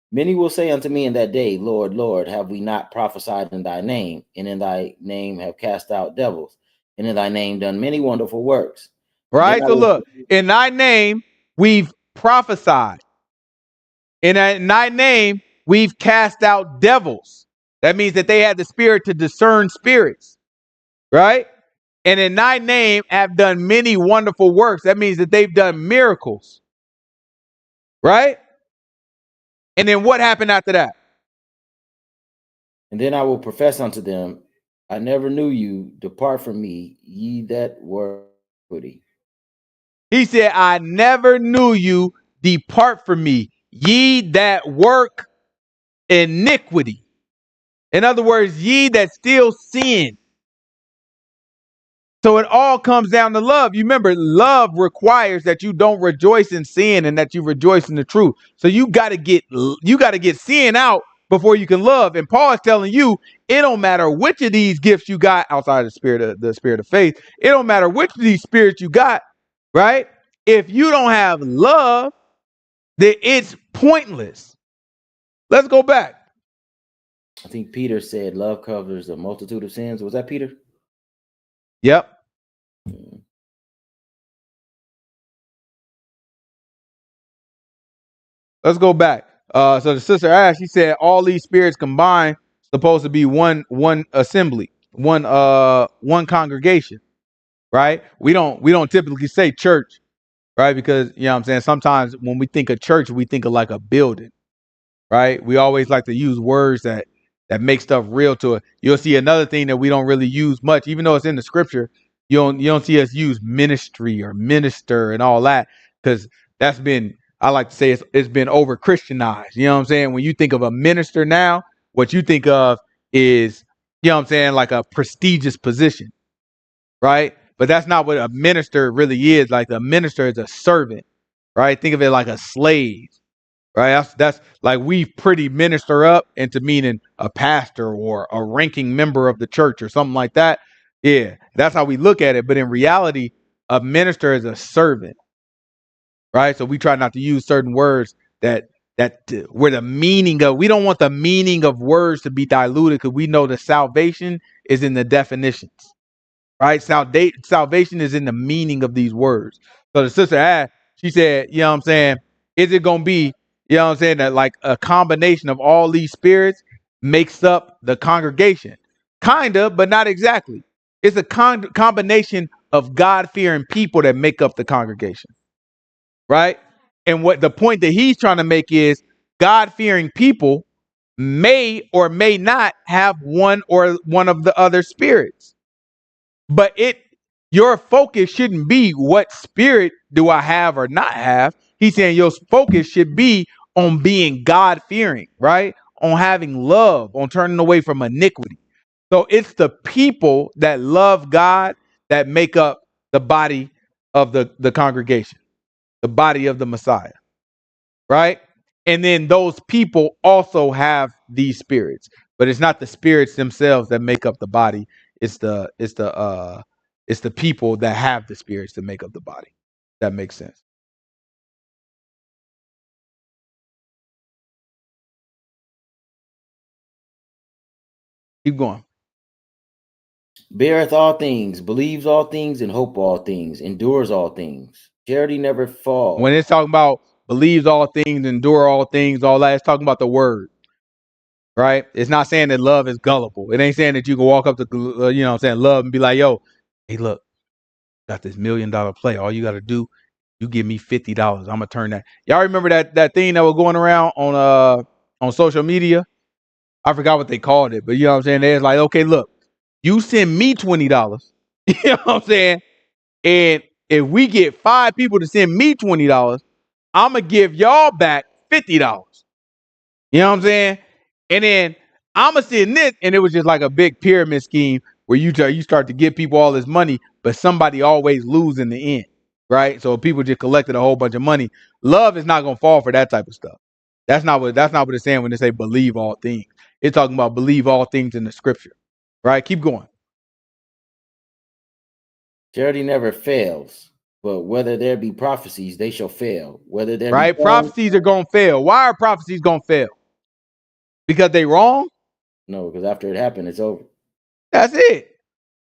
Many will say unto me in that day, Lord, Lord, have we not prophesied in thy name, and in thy name have cast out devils, and in thy name done many wonderful works? Right? So look, in thy name, we've prophesied. In thy name, we've cast out devils. That means that they had the spirit to discern spirits. Right? And in thy name have done many wonderful works. That means that they've done miracles. Right? And then what happened after that? And then I will profess unto them, I never knew you. Depart from me, ye that were iniquity. He said, I never knew you. Depart from me, ye that work iniquity. In other words, ye that still sin. So it all comes down to love. You remember, love requires that you don't rejoice in sin and that you rejoice in the truth. So you got to get sin out before you can love. And Paul is telling you, it don't matter which of these gifts you got outside of the spirit of faith. It don't matter which of these spirits you got, right? If you don't have love, then it's pointless. Let's go back. I think Peter said love covers a multitude of sins. Was that Peter? Yep. Let's go back. So the sister asked, she said, all these spirits combined supposed to be one assembly, one congregation, right? We don't typically say church, right? Because you know what I'm saying, sometimes when we think of church, we think of like a building, right? We always like to use words that make stuff real to it. You'll see another thing that we don't really use much, even though it's in the scripture. You don't see us use ministry or minister and all that, because that's been, I like to say, it's been over Christianized. You know what I'm saying? When you think of a minister now, what you think of is, you know what I'm saying, like a prestigious position, right? But that's not what a minister really is. Like, a minister is a servant, right? Think of it like a slave. Right, that's like we've pretty minister up into meaning a pastor or a ranking member of the church or something like that. Yeah, that's how we look at it. But in reality, a minister is a servant, right? So we try not to use certain words that where the meaning of, we don't want the meaning of words to be diluted, because we know the salvation is in the definitions, right? Salvation is in the meaning of these words. So the sister asked, she said, you know what I'm saying, is it going to be, you know what I'm saying, that like a combination of all these spirits makes up the congregation? Kind of, but not exactly. It's a combination of God-fearing people that make up the congregation, right? And what the point that he's trying to make is, God-fearing people may or may not have one of the other spirits. But your focus shouldn't be what spirit do I have or not have. He's saying your focus should be on being God-fearing, right? On having love, on turning away from iniquity. So it's the people that love God that make up the body of the congregation, the body of the Messiah, right? And then those people also have these spirits, but it's not the spirits themselves that make up the body. It's the people that have the spirits that make up the body. That makes sense. Keep going. Beareth all things, believes all things, and hope all things, endures all things. Charity never falls. When it's talking about believes all things, endure all things, all that, it's talking about the word, right? It's not saying that love is gullible. It ain't saying that you can walk up to, you know what I'm saying, love and be like, yo, hey, look, got this $1 million play. All you got to do You give me $50. I'm gonna turn that. Y'all remember that thing that was going around on social media? I forgot what they called it, but you know what I'm saying? They're like, okay, look, you send me $20. You know what I'm saying? And if we get 5 people to send me $20, I'm gonna give y'all back $50. You know what I'm saying? And then I'm gonna send this, and it was just like a big pyramid scheme where you start to give people all this money, but somebody always lose in the end, right? So people just collected a whole bunch of money. Love is not gonna fall for that type of stuff. That's not what it's saying when they say believe all things. It's talking about believe all things in the scripture, right? Keep going. Charity never fails, but whether there be prophecies, they shall fail. Whether there be Right? Prophecies are gonna fail. Why are prophecies gonna fail? Because they wrong? no, because after it happened, it's over. That's it.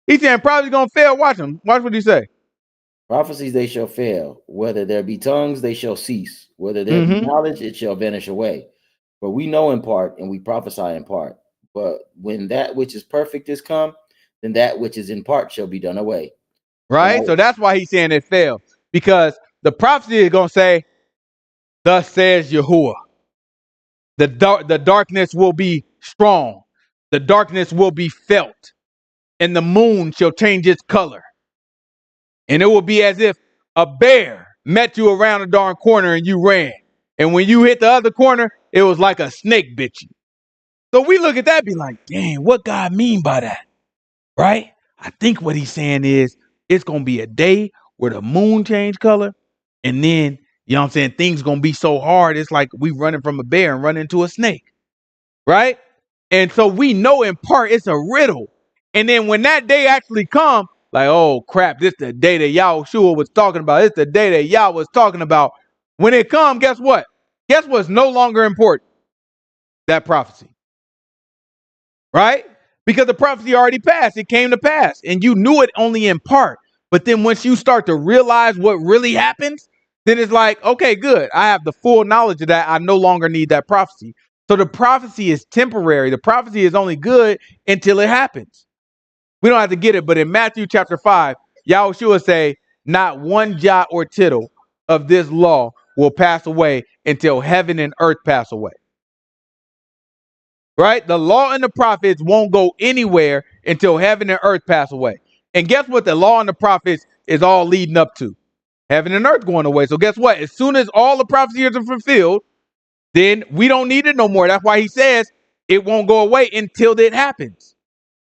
He's saying prophecies gonna fail. Watch him. Watch what he say. Prophecies they shall fail. Whether there be tongues, they shall cease. Whether there be knowledge, it shall vanish away. For we know in part, and we prophesy in part. But when that which is perfect is come, then that which is in part shall be done away. Right? So that's why he's saying it failed. Because the prophecy is going to say, thus says Yahuwah. The darkness will be strong. The darkness will be felt. And the moon shall change its color. And it will be as if a bear met you around a darn corner and you ran. And when you hit the other corner, it was like a snake bit you. So we look at that and be like, dang, what God mean by that? Right? I think what he's saying is it's going to be a day where the moon change color. And then, you know what I'm saying? Things going to be so hard. It's like we running from a bear and run into a snake. Right? And so we know in part it's a riddle. And then when that day actually come, like, oh crap, this the day that Yahushua was talking about. It's the day that Yah was talking about. When it come, guess what? Guess what's no longer important? That prophecy. Right? Because the prophecy already passed. It came to pass. And you knew it only in part. But then once you start to realize what really happens, then it's like, okay, good. I have the full knowledge of that. I no longer need that prophecy. So the prophecy is temporary. The prophecy is only good until it happens. We don't have to get it. But in Matthew chapter 5, Yahushua say, not one jot or tittle of this law will pass away until heaven and earth pass away. Right? The law and the prophets won't go anywhere until heaven and earth pass away. And guess what? The law and the prophets is all leading up to heaven and earth going away. So guess what? As soon as all the prophecies are fulfilled, then we don't need it no more. That's why he says it won't go away until it happens.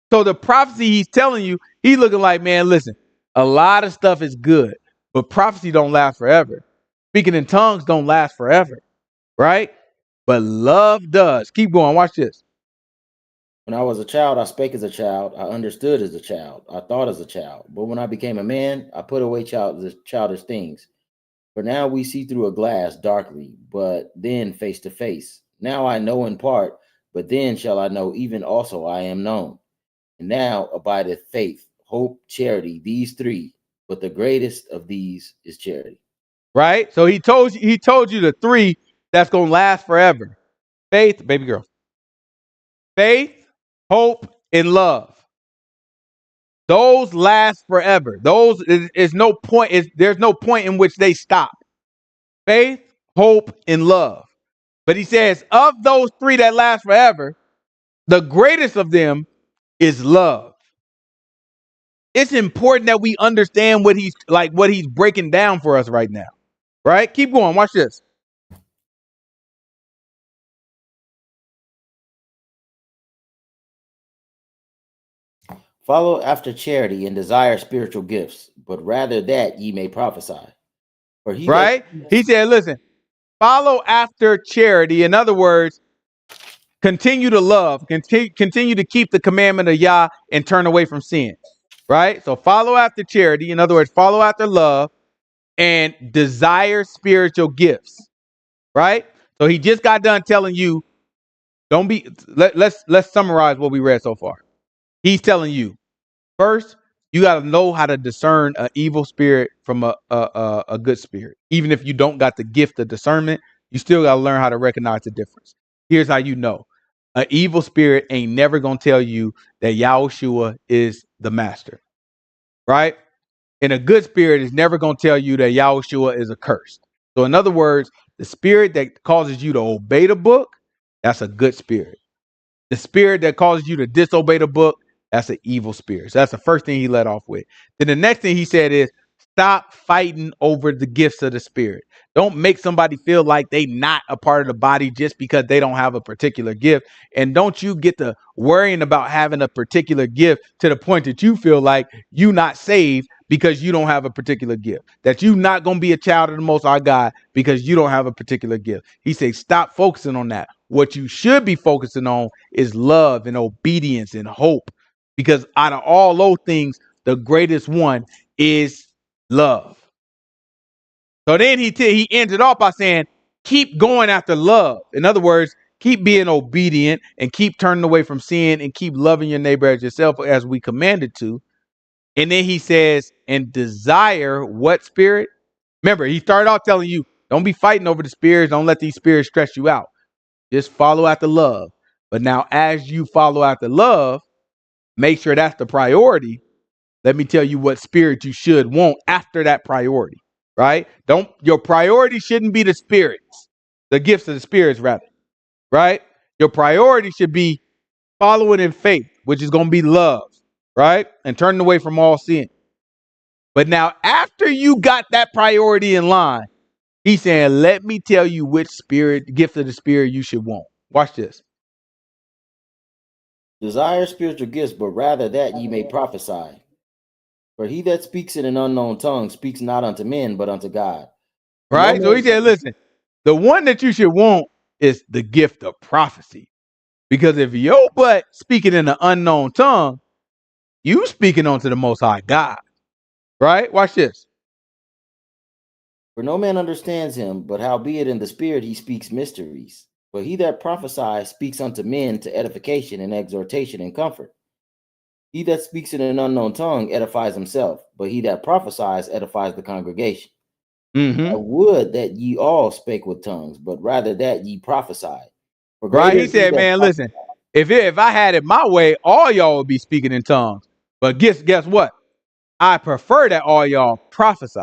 So the prophecy he's telling you, he's looking like, man, listen, a lot of stuff is good, but prophecy don't last forever. Speaking in tongues don't last forever. Right? But love does. Keep going. Watch this. When I was a child, I spake as a child. I understood as a child. I thought as a child. But when I became a man, I put away childish things. For now we see through a glass darkly, but then face to face. Now I know in part, but then shall I know even also I am known. And now abideth faith, hope, charity, these three. But the greatest of these is charity. Right? So he told you the three that's going to last forever. Faith, baby girl. Faith, hope, and love. Those last forever. Those is no point. There's no point in which they stop. Faith, hope, and love. But he says, of those three that last forever, the greatest of them is love. It's important that we understand what he's breaking down for us right now. Right? Keep going. Watch this. Follow after charity and desire spiritual gifts, but rather that ye may prophesy. For he right? He said, listen, follow after charity. In other words, continue to love, continue to keep the commandment of Yah and turn away from sin. Right? So follow after charity. In other words, follow after love and desire spiritual gifts. Right? So he just got done telling you, don't be let's summarize what we read so far. He's telling you, first, you got to know how to discern an evil spirit from a good spirit. Even if you don't got the gift of discernment, you still got to learn how to recognize the difference. Here's how you know. An evil spirit ain't never going to tell you that Yahushua is the master. Right? And a good spirit is never going to tell you that Yahushua is accursed. So in other words, the spirit that causes you to obey the book, that's a good spirit. The spirit that causes you to disobey the book, that's an evil spirit. So that's the first thing he let off with. Then the next thing he said is, stop fighting over the gifts of the spirit. Don't make somebody feel like they not a part of the body just because they don't have a particular gift. And don't you get to worrying about having a particular gift to the point that you feel like you not saved because you don't have a particular gift. That you not going to be a child of the Most High God because you don't have a particular gift. He says, stop focusing on that. What you should be focusing on is love and obedience and hope. Because out of all those things, the greatest one is love. So then he ends it off by saying, keep going after love. In other words, keep being obedient and keep turning away from sin and keep loving your neighbor as yourself as we commanded to. And then he says, and desire what spirit? Remember, he started off telling you, don't be fighting over the spirits. Don't let these spirits stress you out. Just follow after love. But now as you follow after love, make sure that's the priority. Let me tell you what spirit you should want after that priority, right? Your priority shouldn't be the spirits, the gifts of the spirits rather, right? Your priority should be following in faith, which is going to be love, right? And turning away from all sin. But now after you got that priority in line, he's saying, let me tell you which spirit, gift of the spirit you should want. Watch this. Desire spiritual gifts, but rather that ye may prophesy. For he that speaks in an unknown tongue speaks not unto men, but unto God. Right? So he said, listen, the one that you should want is the gift of prophecy. Because if your butt speaking in an unknown tongue, you speaking unto the Most High God. Right? Watch this. For no man understands him, but howbeit in the spirit he speaks mysteries. But he that prophesies speaks unto men to edification and exhortation and comfort. He that speaks in an unknown tongue edifies himself, but he that prophesies edifies the congregation. I would that ye all spake with tongues, but rather that ye prophesied. Right? He said, man, listen, if I had it my way, all y'all would be speaking in tongues. But guess what? I prefer that all y'all prophesy.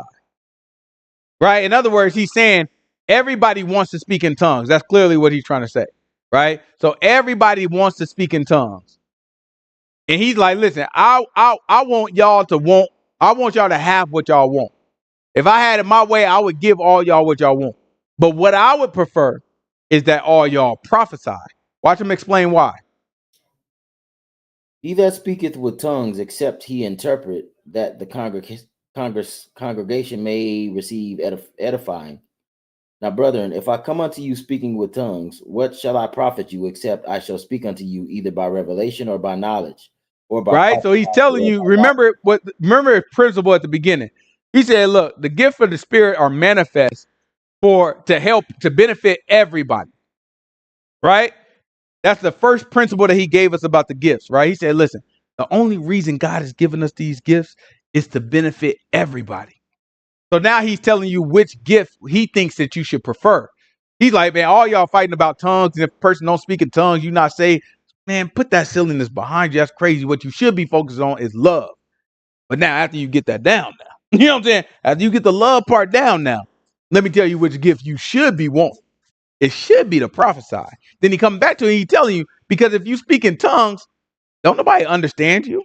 Right? In other words, he's saying everybody wants to speak in tongues. That's clearly what he's trying to say. Right? So everybody wants to speak in tongues. And he's like, listen, I want y'all to have what y'all want. If I had it my way, I would give all y'all what y'all want. But what I would prefer is that all y'all prophesy. Watch him explain why. He that speaketh with tongues, except he interpret, that the congregation may receive edifying. Now, brethren, if I come unto you speaking with tongues, what shall I profit you, except I shall speak unto you either by revelation or by knowledge, or by right? So he's telling you, remember his principle at the beginning. He said, look, the gift of the spirit are manifest to help, to benefit everybody. Right? That's the first principle that he gave us about the gifts, right? He said, listen, the only reason God has given us these gifts is to benefit everybody. So now he's telling you which gift he thinks that you should prefer. He's like, man, all y'all fighting about tongues, and if a person don't speak in tongues, you not say, man, put that silliness behind you. That's crazy. What you should be focused on is love. But now after you get that down now, you know what I'm saying? After you get the love part down now, let me tell you which gift you should be wanting. It should be to prophesy. Then he comes back to it, he telling you, because if you speak in tongues, don't nobody understand you.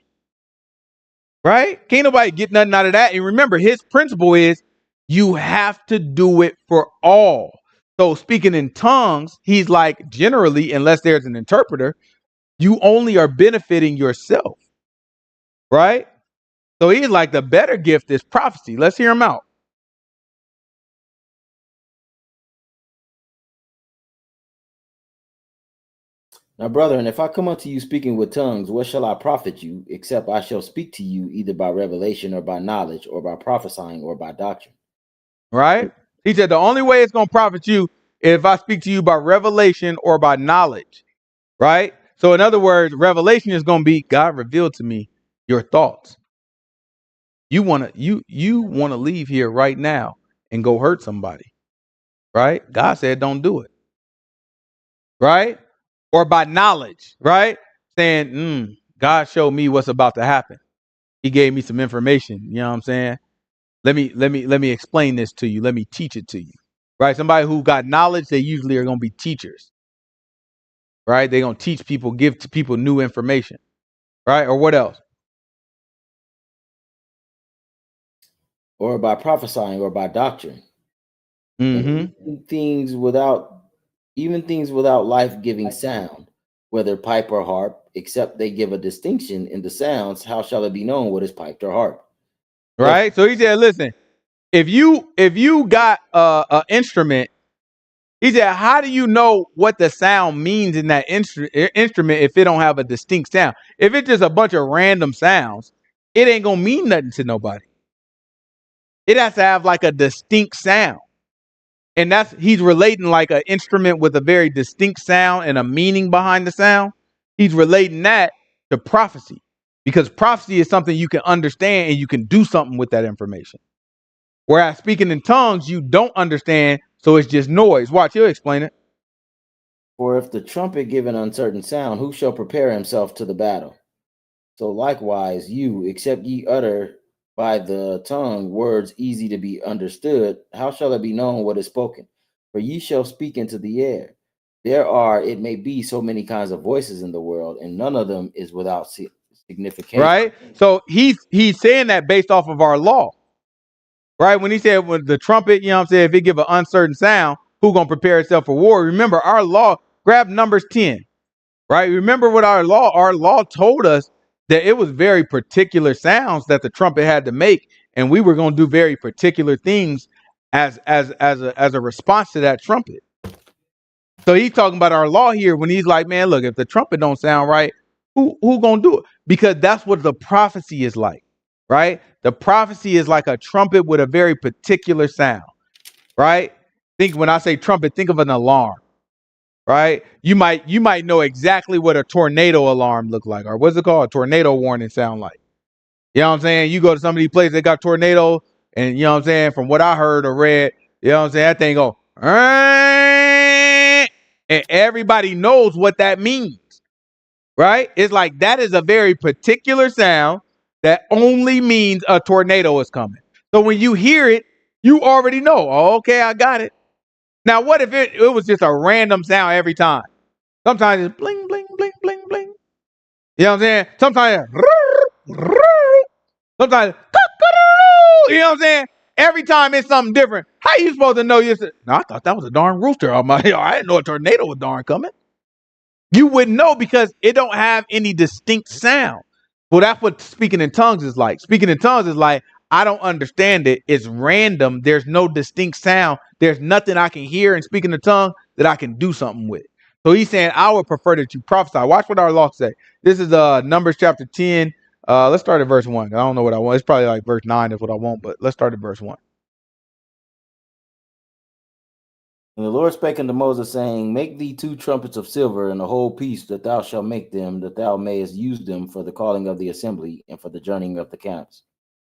Right? Can't nobody get nothing out of that. And remember, his principle is you have to do it for all. So speaking in tongues, he's like, generally, unless there's an interpreter, you only are benefiting yourself. Right? So he's like, the better gift is prophecy. Let's hear him out. Now, brethren, if I come unto you speaking with tongues, what shall I profit you, except I shall speak to you either by revelation or by knowledge, or by prophesying or by doctrine? Right? He said the only way it's going to profit you is if I speak to you by revelation or by knowledge. Right? So in other words, revelation is going to be God revealed to me your thoughts. You want to leave here right now and go hurt somebody. Right? God said don't do it. Right? Or by knowledge, right? Saying, God showed me what's about to happen. He gave me some information. You know what I'm saying? Let me explain this to you. Let me teach it to you. Right? Somebody who got knowledge, they usually are going to be teachers. Right? They're going to teach people, give to people new information. Right? Or what else? Or by prophesying or by doctrine. Mm-hmm. Even things without life-giving sound, whether pipe or harp, except they give a distinction in the sounds, how shall it be known what is piped or harp? Right? So he said, listen, if you got a instrument, he said, how do you know what the sound means in that instrument if it don't have a distinct sound? If it's just a bunch of random sounds, it ain't gonna mean nothing to nobody. It has to have like a distinct sound. And he's relating like an instrument with a very distinct sound and a meaning behind the sound. He's relating that to prophecy, because prophecy is something you can understand and you can do something with that information. Whereas speaking in tongues, you don't understand, so it's just noise. Watch, he'll explain it. For if the trumpet give an uncertain sound, who shall prepare himself to the battle? So likewise, you, except ye utter by the tongue words easy to be understood, how shall it be known what is spoken? For ye shall speak into the air. There are, it may be, so many kinds of voices in the world, and none of them is without signification. Right? So he's saying that based off of our law. Right? When he said with the trumpet, you know what I'm saying, if it give an uncertain sound, who gonna prepare itself for war? Remember, our law, grab Numbers 10. Right? Remember what our law told us, that it was very particular sounds that the trumpet had to make, and we were going to do very particular things as a response to that trumpet. So he's talking about our law here when he's like, man, look, if the trumpet don't sound right, who going to do it? Because that's what the prophecy is like, right? The prophecy is like a trumpet with a very particular sound, right? When I say trumpet, think of an alarm. Right? You might know exactly what a tornado alarm look like, or what's it called? A tornado warning sound like. You know what I'm saying? You go to some of these places that got tornado, and you know what I'm saying, from what I heard or read, you know what I'm saying, that thing go, and everybody knows what that means. Right? It's like that is a very particular sound that only means a tornado is coming. So when you hear it, you already know, oh, okay, I got it. Now, what if it was just a random sound every time? Sometimes it's bling, bling, bling, bling, bling. You know what I'm saying? Sometimes, sometimes, you know what I'm saying? Every time it's something different. How you supposed to know? No, I thought that was a darn rooster on my. I didn't know a tornado was darn coming. You wouldn't know because it don't have any distinct sound. Well, that's what speaking in tongues is like. Speaking in tongues is like, I don't understand it. It's random. There's no distinct sound. There's nothing I can hear in speaking in tongue that I can do something with. So he's saying, I would prefer that you prophesy. Watch what our law say. This is Numbers chapter 10. Let's start at verse 1. I don't know what I want. It's probably like verse 9 is what I want, but let's start at verse 1. And the Lord spake unto Moses, saying, make thee 2 trumpets of silver, and a whole piece that thou shalt make them, that thou mayest use them for the calling of the assembly, and for the journeying of the camps.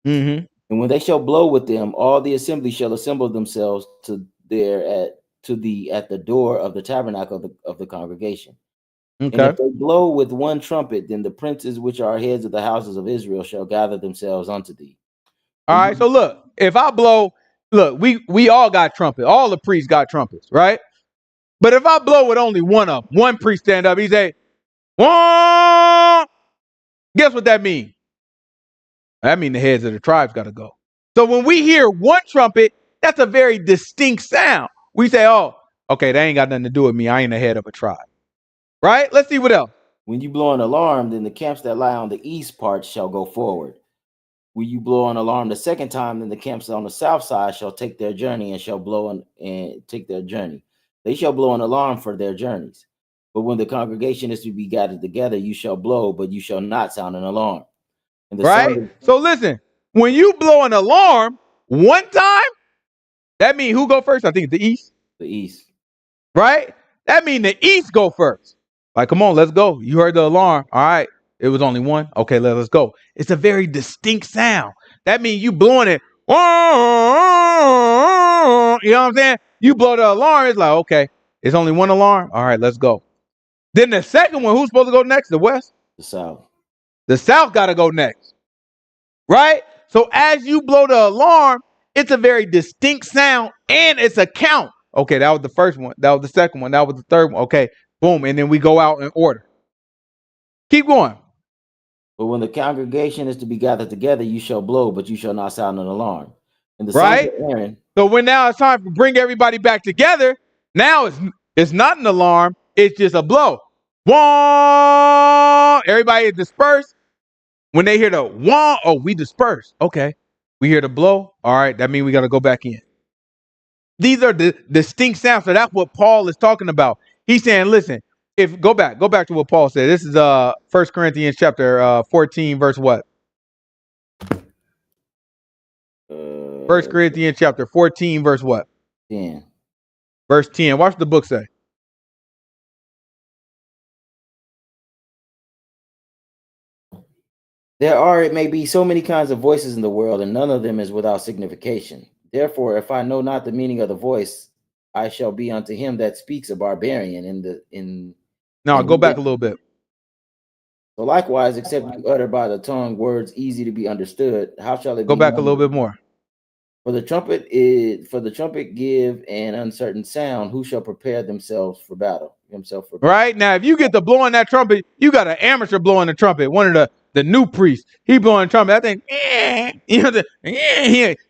Mm-hmm. And when they shall blow with them, all the assembly shall assemble themselves at the door of the tabernacle of the congregation. Okay. And if they blow with one trumpet, then the princes which are heads of the houses of Israel shall gather themselves unto thee. All right. So look, if I blow, we all got trumpets. All the priests got trumpets, right? But if I blow with only one priest stand up, he say, wah! Guess what that means? That means the heads of the tribes got to go. So when we hear one trumpet, that's a very distinct sound. We say, oh, okay, that ain't got nothing to do with me. I ain't the head of a tribe. Right? Let's see what else. When you blow an alarm, then the camps that lie on the east part shall go forward. When you blow an alarm the second time, then the camps on the south side shall take their journey and shall blow and take their journey. They shall blow an alarm for their journeys. But when the congregation is to be gathered together, you shall blow, but you shall not sound an alarm. And right? So listen, when you blow an alarm one time, that means who go first? I think it's the east. The east. Right? That means the east go first. Like, come on, let's go. You heard the alarm. All right. It was only one. Okay, let's go. It's a very distinct sound. That means you blowing it. You know what I'm saying? You blow the alarm. It's like, okay, it's only one alarm. All right, let's go. Then the second one, who's supposed to go next? The west? The south. The south got to go next. right? So as you blow the alarm, it's a very distinct sound and it's a count. Okay, that was the first one. That was the second one. That was the third one. Okay, boom. And then we go out in order. Keep going. But when the congregation is to be gathered together, you shall blow, but you shall not sound an alarm. And the sons Right? of Aaron. So when now it's time to bring everybody back together, now it's not an alarm, it's just a blow. Wah! Everybody is dispersed. When they hear the wah, oh, we disperse. Okay. We hear the blow. All right, that means we got to go back in. These are the distinct sounds. So that's what Paul is talking about. He's saying, listen, if go back to what Paul said. This is 1 Corinthians chapter 14, verse what? 1 Corinthians chapter 14, verse what? 10. Verse 10. Watch the book say. There are, it may be, so many kinds of voices in the world, and none of them is without signification. Therefore, if I know not the meaning of the voice, I shall be unto him that speaks a barbarian No, go back a little bit. So likewise, except you utter by the tongue words easy to be understood, how shall it go be? Go back a little bit more. For the trumpet give an uncertain sound. Who shall prepare themselves for battle? Right now, if you get to blowing that trumpet, you got an amateur blowing the trumpet. One of the new priests, he blowing the trumpet. I think, you know,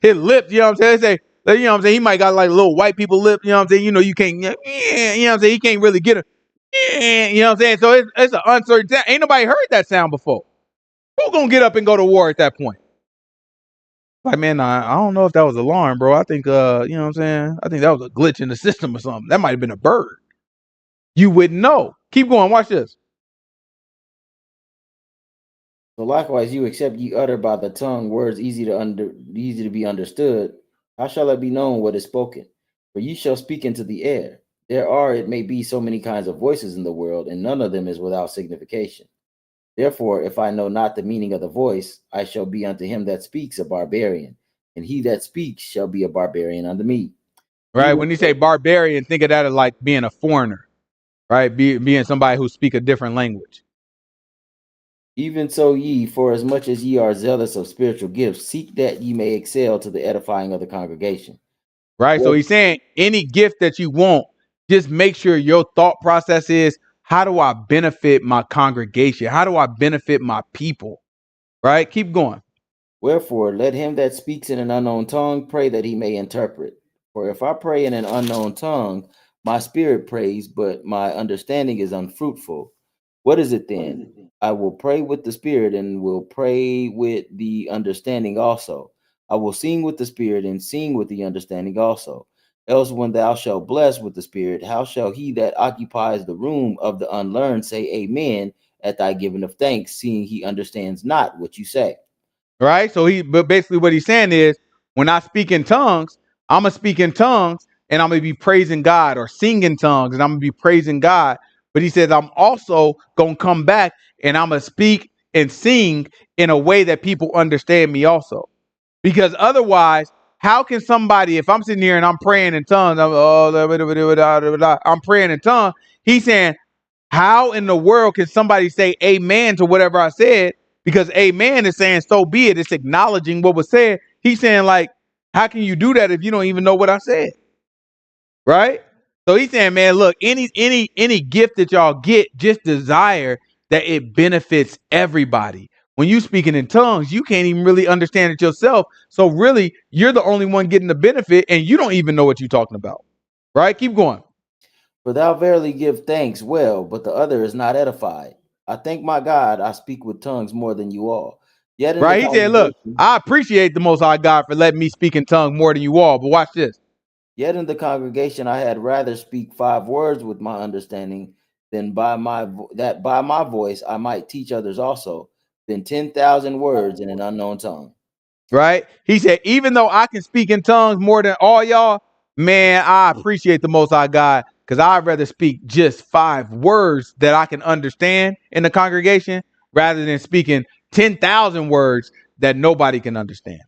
his lips. You know what I'm saying? They say, you know what I'm saying? He might got like little white people lip. You know what I'm saying? You know, you can't. You know what I'm saying? He can't really get it. You know what I'm saying? So it's an uncertain sound. Ain't nobody heard that sound before. Who gonna get up and go to war at that point? Like, man, I don't know if that was an alarm, bro. I think, you know what I'm saying? I think that was a glitch in the system or something. That might have been a bird. You wouldn't know. Keep going. Watch this. So likewise, you except ye utter by the tongue words easy to be understood. How shall it be known what is spoken? For ye shall speak into the air. There are, it may be, so many kinds of voices in the world, and none of them is without signification. Therefore, if I know not the meaning of the voice, I shall be unto him that speaks a barbarian, and he that speaks shall be a barbarian unto me. Right. When you say barbarian, think of that as like being a foreigner, right? Being somebody who speak a different language. Even so ye, for as much as ye are zealous of spiritual gifts, seek that ye may excel to the edifying of the congregation. Right. So he's saying any gift that you want, just make sure your thought process is, how do I benefit my congregation? How do I benefit my people? Right. Keep going. Wherefore, let him that speaks in an unknown tongue pray that he may interpret. For if I pray in an unknown tongue, my spirit prays, but my understanding is unfruitful. What is it then? I will pray with the spirit and will pray with the understanding also. I will sing with the spirit and sing with the understanding also. Else, when thou shalt bless with the spirit, how shall he that occupies the room of the unlearned say amen at thy giving of thanks, seeing he understands not what you say? Right. So but basically what he's saying is, when I speak in tongues, I'm going to speak in tongues and I'm going to be praising God, or sing in tongues and I'm going to be praising God. But he says, I'm also going to come back and I'm going to speak and sing in a way that people understand me also. Because otherwise, how can somebody, if I'm sitting here and I'm praying in tongues, I'm praying in tongues, he's saying, how in the world can somebody say amen to whatever I said? Because amen is saying, so be it. It's acknowledging what was said. He's saying, like, how can you do that if you don't even know what I said? Right? So he's saying, man, look, any gift that y'all get, just desire that it benefits everybody. When you speaking in tongues, you can't even really understand it yourself. So really, you're the only one getting the benefit and you don't even know what you're talking about. Right? Keep going. For thou verily give thanks well, but the other is not edified. I thank my God, I speak with tongues more than you all. Yet in Right? He said, look, I appreciate the Most High God for letting me speak in tongues more than you all. But watch this. Yet in the congregation I had rather speak 5 words with my understanding than by my voice I might teach others also, than 10,000 words in an unknown tongue. Right? He said, even though I can speak in tongues more than all y'all, man, I appreciate the Most High God, because I'd rather speak just 5 words that I can understand in the congregation rather than speaking 10,000 words that nobody can understand.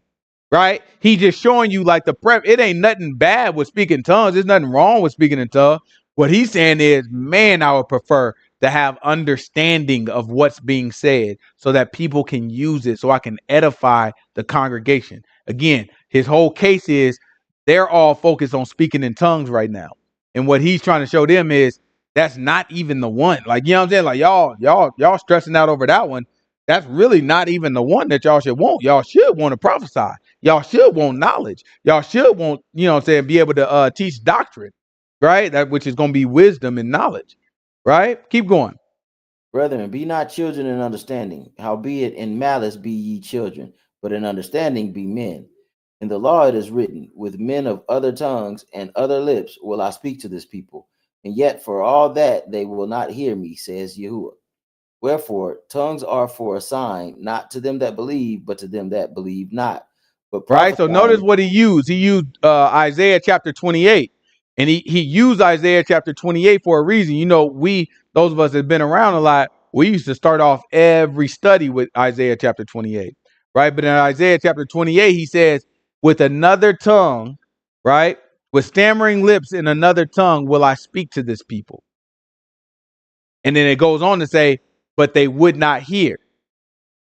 Right? He just showing you like it ain't nothing bad with speaking tongues. There's nothing wrong with speaking in tongues. What he's saying is, man, I would prefer to have understanding of what's being said so that people can use it so I can edify the congregation. Again, his whole case is they're all focused on speaking in tongues right now. And what he's trying to show them is that's not even the one. Like, you know what I'm saying? Like y'all stressing out over that one. That's really not even the one that y'all should want. Y'all should want to prophesy. Y'all should want knowledge. Y'all should want, you know what I'm saying, be able to teach doctrine, right? That which is going to be wisdom and knowledge, right? Keep going. Brethren, be not children in understanding, howbeit in malice be ye children, but in understanding be men. In the law it is written, with men of other tongues and other lips will I speak to this people, and yet for all that they will not hear me, says Yahuwah. Wherefore, tongues are for a sign, not to them that believe, but to them that believe not. But Right. So notice prophesying, what he used. He used Isaiah chapter 28. And he used Isaiah chapter 28 for a reason. You know, those of us that have been around a lot, we used to start off every study with Isaiah chapter 28. Right. But in Isaiah chapter 28, he says, with another tongue, right, with stammering lips in another tongue will I speak to this people. And then it goes on to say, but they would not hear.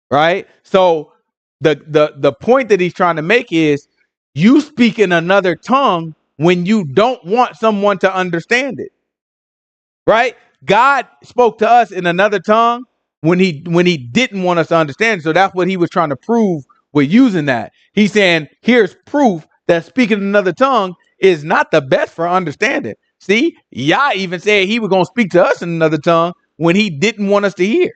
Right. So the point that he's trying to make is you speak in another tongue when you don't want someone to understand it. Right. God spoke to us in another tongue when he didn't want us to understand. So that's what he was trying to prove with using that. He's saying, here's proof that speaking in another tongue is not the best for understanding. See, Yah even said he was going to speak to us in another tongue when he didn't want us to hear.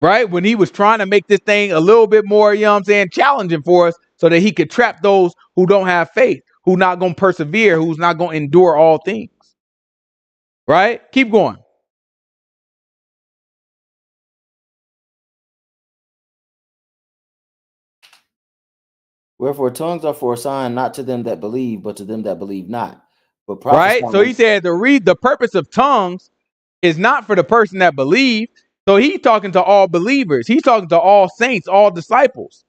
Right? When he was trying to make this thing a little bit more, you know what I'm saying, challenging for us so that he could trap those who don't have faith, who not going to persevere, who's not going to endure all things. Right? Keep going. wherefore tongues are for a sign, not to them that believe, but to them that believe not. But Right? So he prophesying, said the purpose of tongues is not for the person that believes. So he's talking to all believers. He's talking to all saints, all disciples.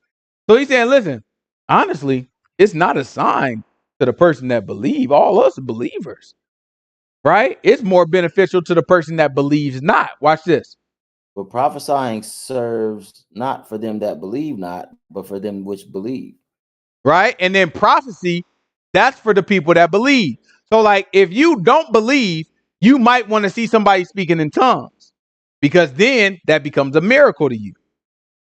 So he's saying, listen, honestly, it's not a sign to the person that believe. All us are believers. Right? It's more beneficial to the person that believes not. Watch this. but prophesying serves not for them that believe not, but for them which believe. Right? And then prophecy, that's for the people that believe. So, like, if you don't believe, you might want to see somebody speaking in tongues because then that becomes a miracle to you.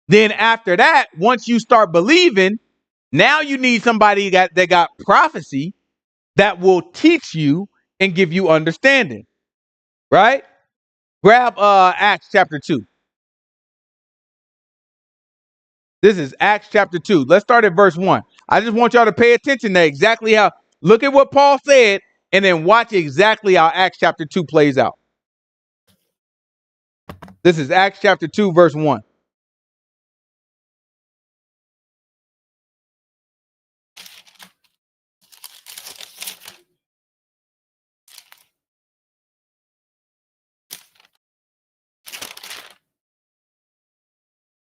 Then, after that, once you start believing, now you need somebody that got prophecy that will teach you and give you understanding. Right? Grab Acts chapter 2. This is Acts chapter 2. Let's start at verse 1. I just want y'all to pay attention to exactly how, look at what Paul said, and then watch exactly how Acts chapter 2 plays out. This is Acts chapter 2, verse 1.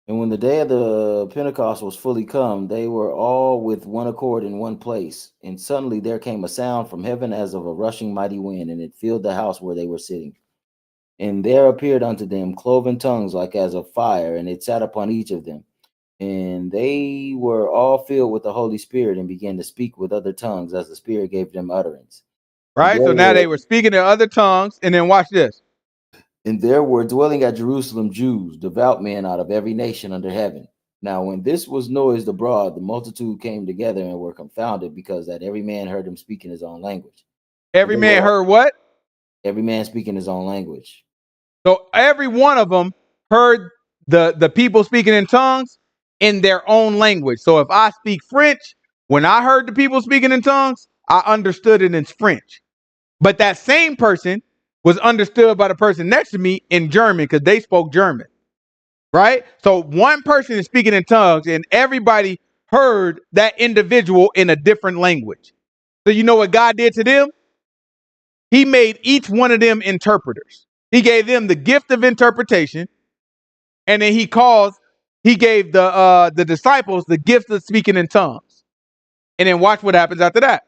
And when the day of the Pentecost was fully come, they were all with one accord in one place. And suddenly there came a sound from heaven as of a rushing mighty wind, and it filled the house where they were sitting. And there appeared unto them cloven tongues like as of fire, and it sat upon each of them. And they were all filled with the Holy Spirit and began to speak with other tongues as the Spirit gave them utterance. Right? So now they were speaking in other tongues, and then watch this. And there were dwelling at Jerusalem Jews, devout men out of every nation under heaven. Now, when this was noised abroad, the multitude came together and were confounded, because that every man heard them speak in his own language. Every man heard what? Every man speaking his own language. So every one of them heard the people speaking in tongues in their own language. So if I speak French, when I heard the people speaking in tongues, I understood it in French. But that same person was understood by the person next to me in German because they spoke German. Right? So one person is speaking in tongues and everybody heard that individual in a different language. So you know what God did to them? He made each one of them interpreters. He gave them the gift of interpretation, and then he gave the disciples the gift of speaking in tongues. And then watch what happens after that.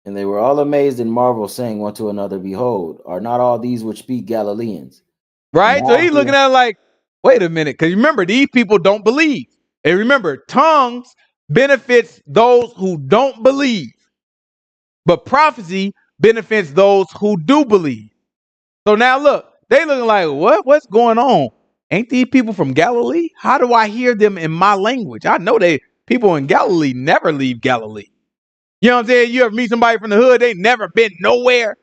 And they were all amazed and marveled, saying one to another, Behold, are not all these which speak Galileans? Right? So Now he's looking then, at it like, wait a minute, because remember, these people don't believe. And remember, tongues benefits those who don't believe, but prophecy benefits those who do believe. So now look, they looking like, what? What's going on? Ain't these people from Galilee? How do I hear them in my language? I know they people in Galilee never leave Galilee. You know what I'm saying? You ever meet somebody from the hood, they never been nowhere.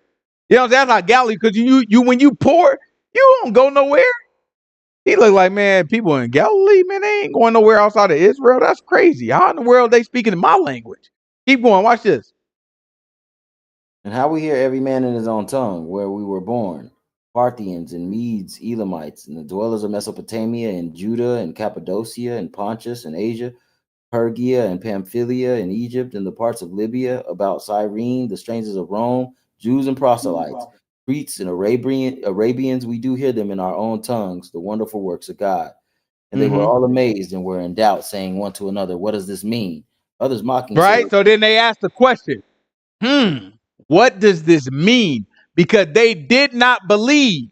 You know what I'm saying? That's like Galilee, because you when you poor, you don't go nowhere. He look like, man, people in Galilee, man, they ain't going nowhere outside of Israel. That's crazy. How in the world they speaking in my language? Keep going. Watch this. and how we hear every man in his own tongue, where we were born, Parthians and Medes, Elamites, and the dwellers of Mesopotamia and Judah and Cappadocia and Pontus and Asia, Pergia and Pamphylia and Egypt and the parts of Libya about Cyrene, the strangers of Rome, Jews and proselytes, Greeks and Arabians, we do hear them in our own tongues, the wonderful works of God. And they were all amazed and were in doubt, saying one to another, What does this mean? Others mocking said, Right? So then they asked the question, what does this mean? Because they did not believe.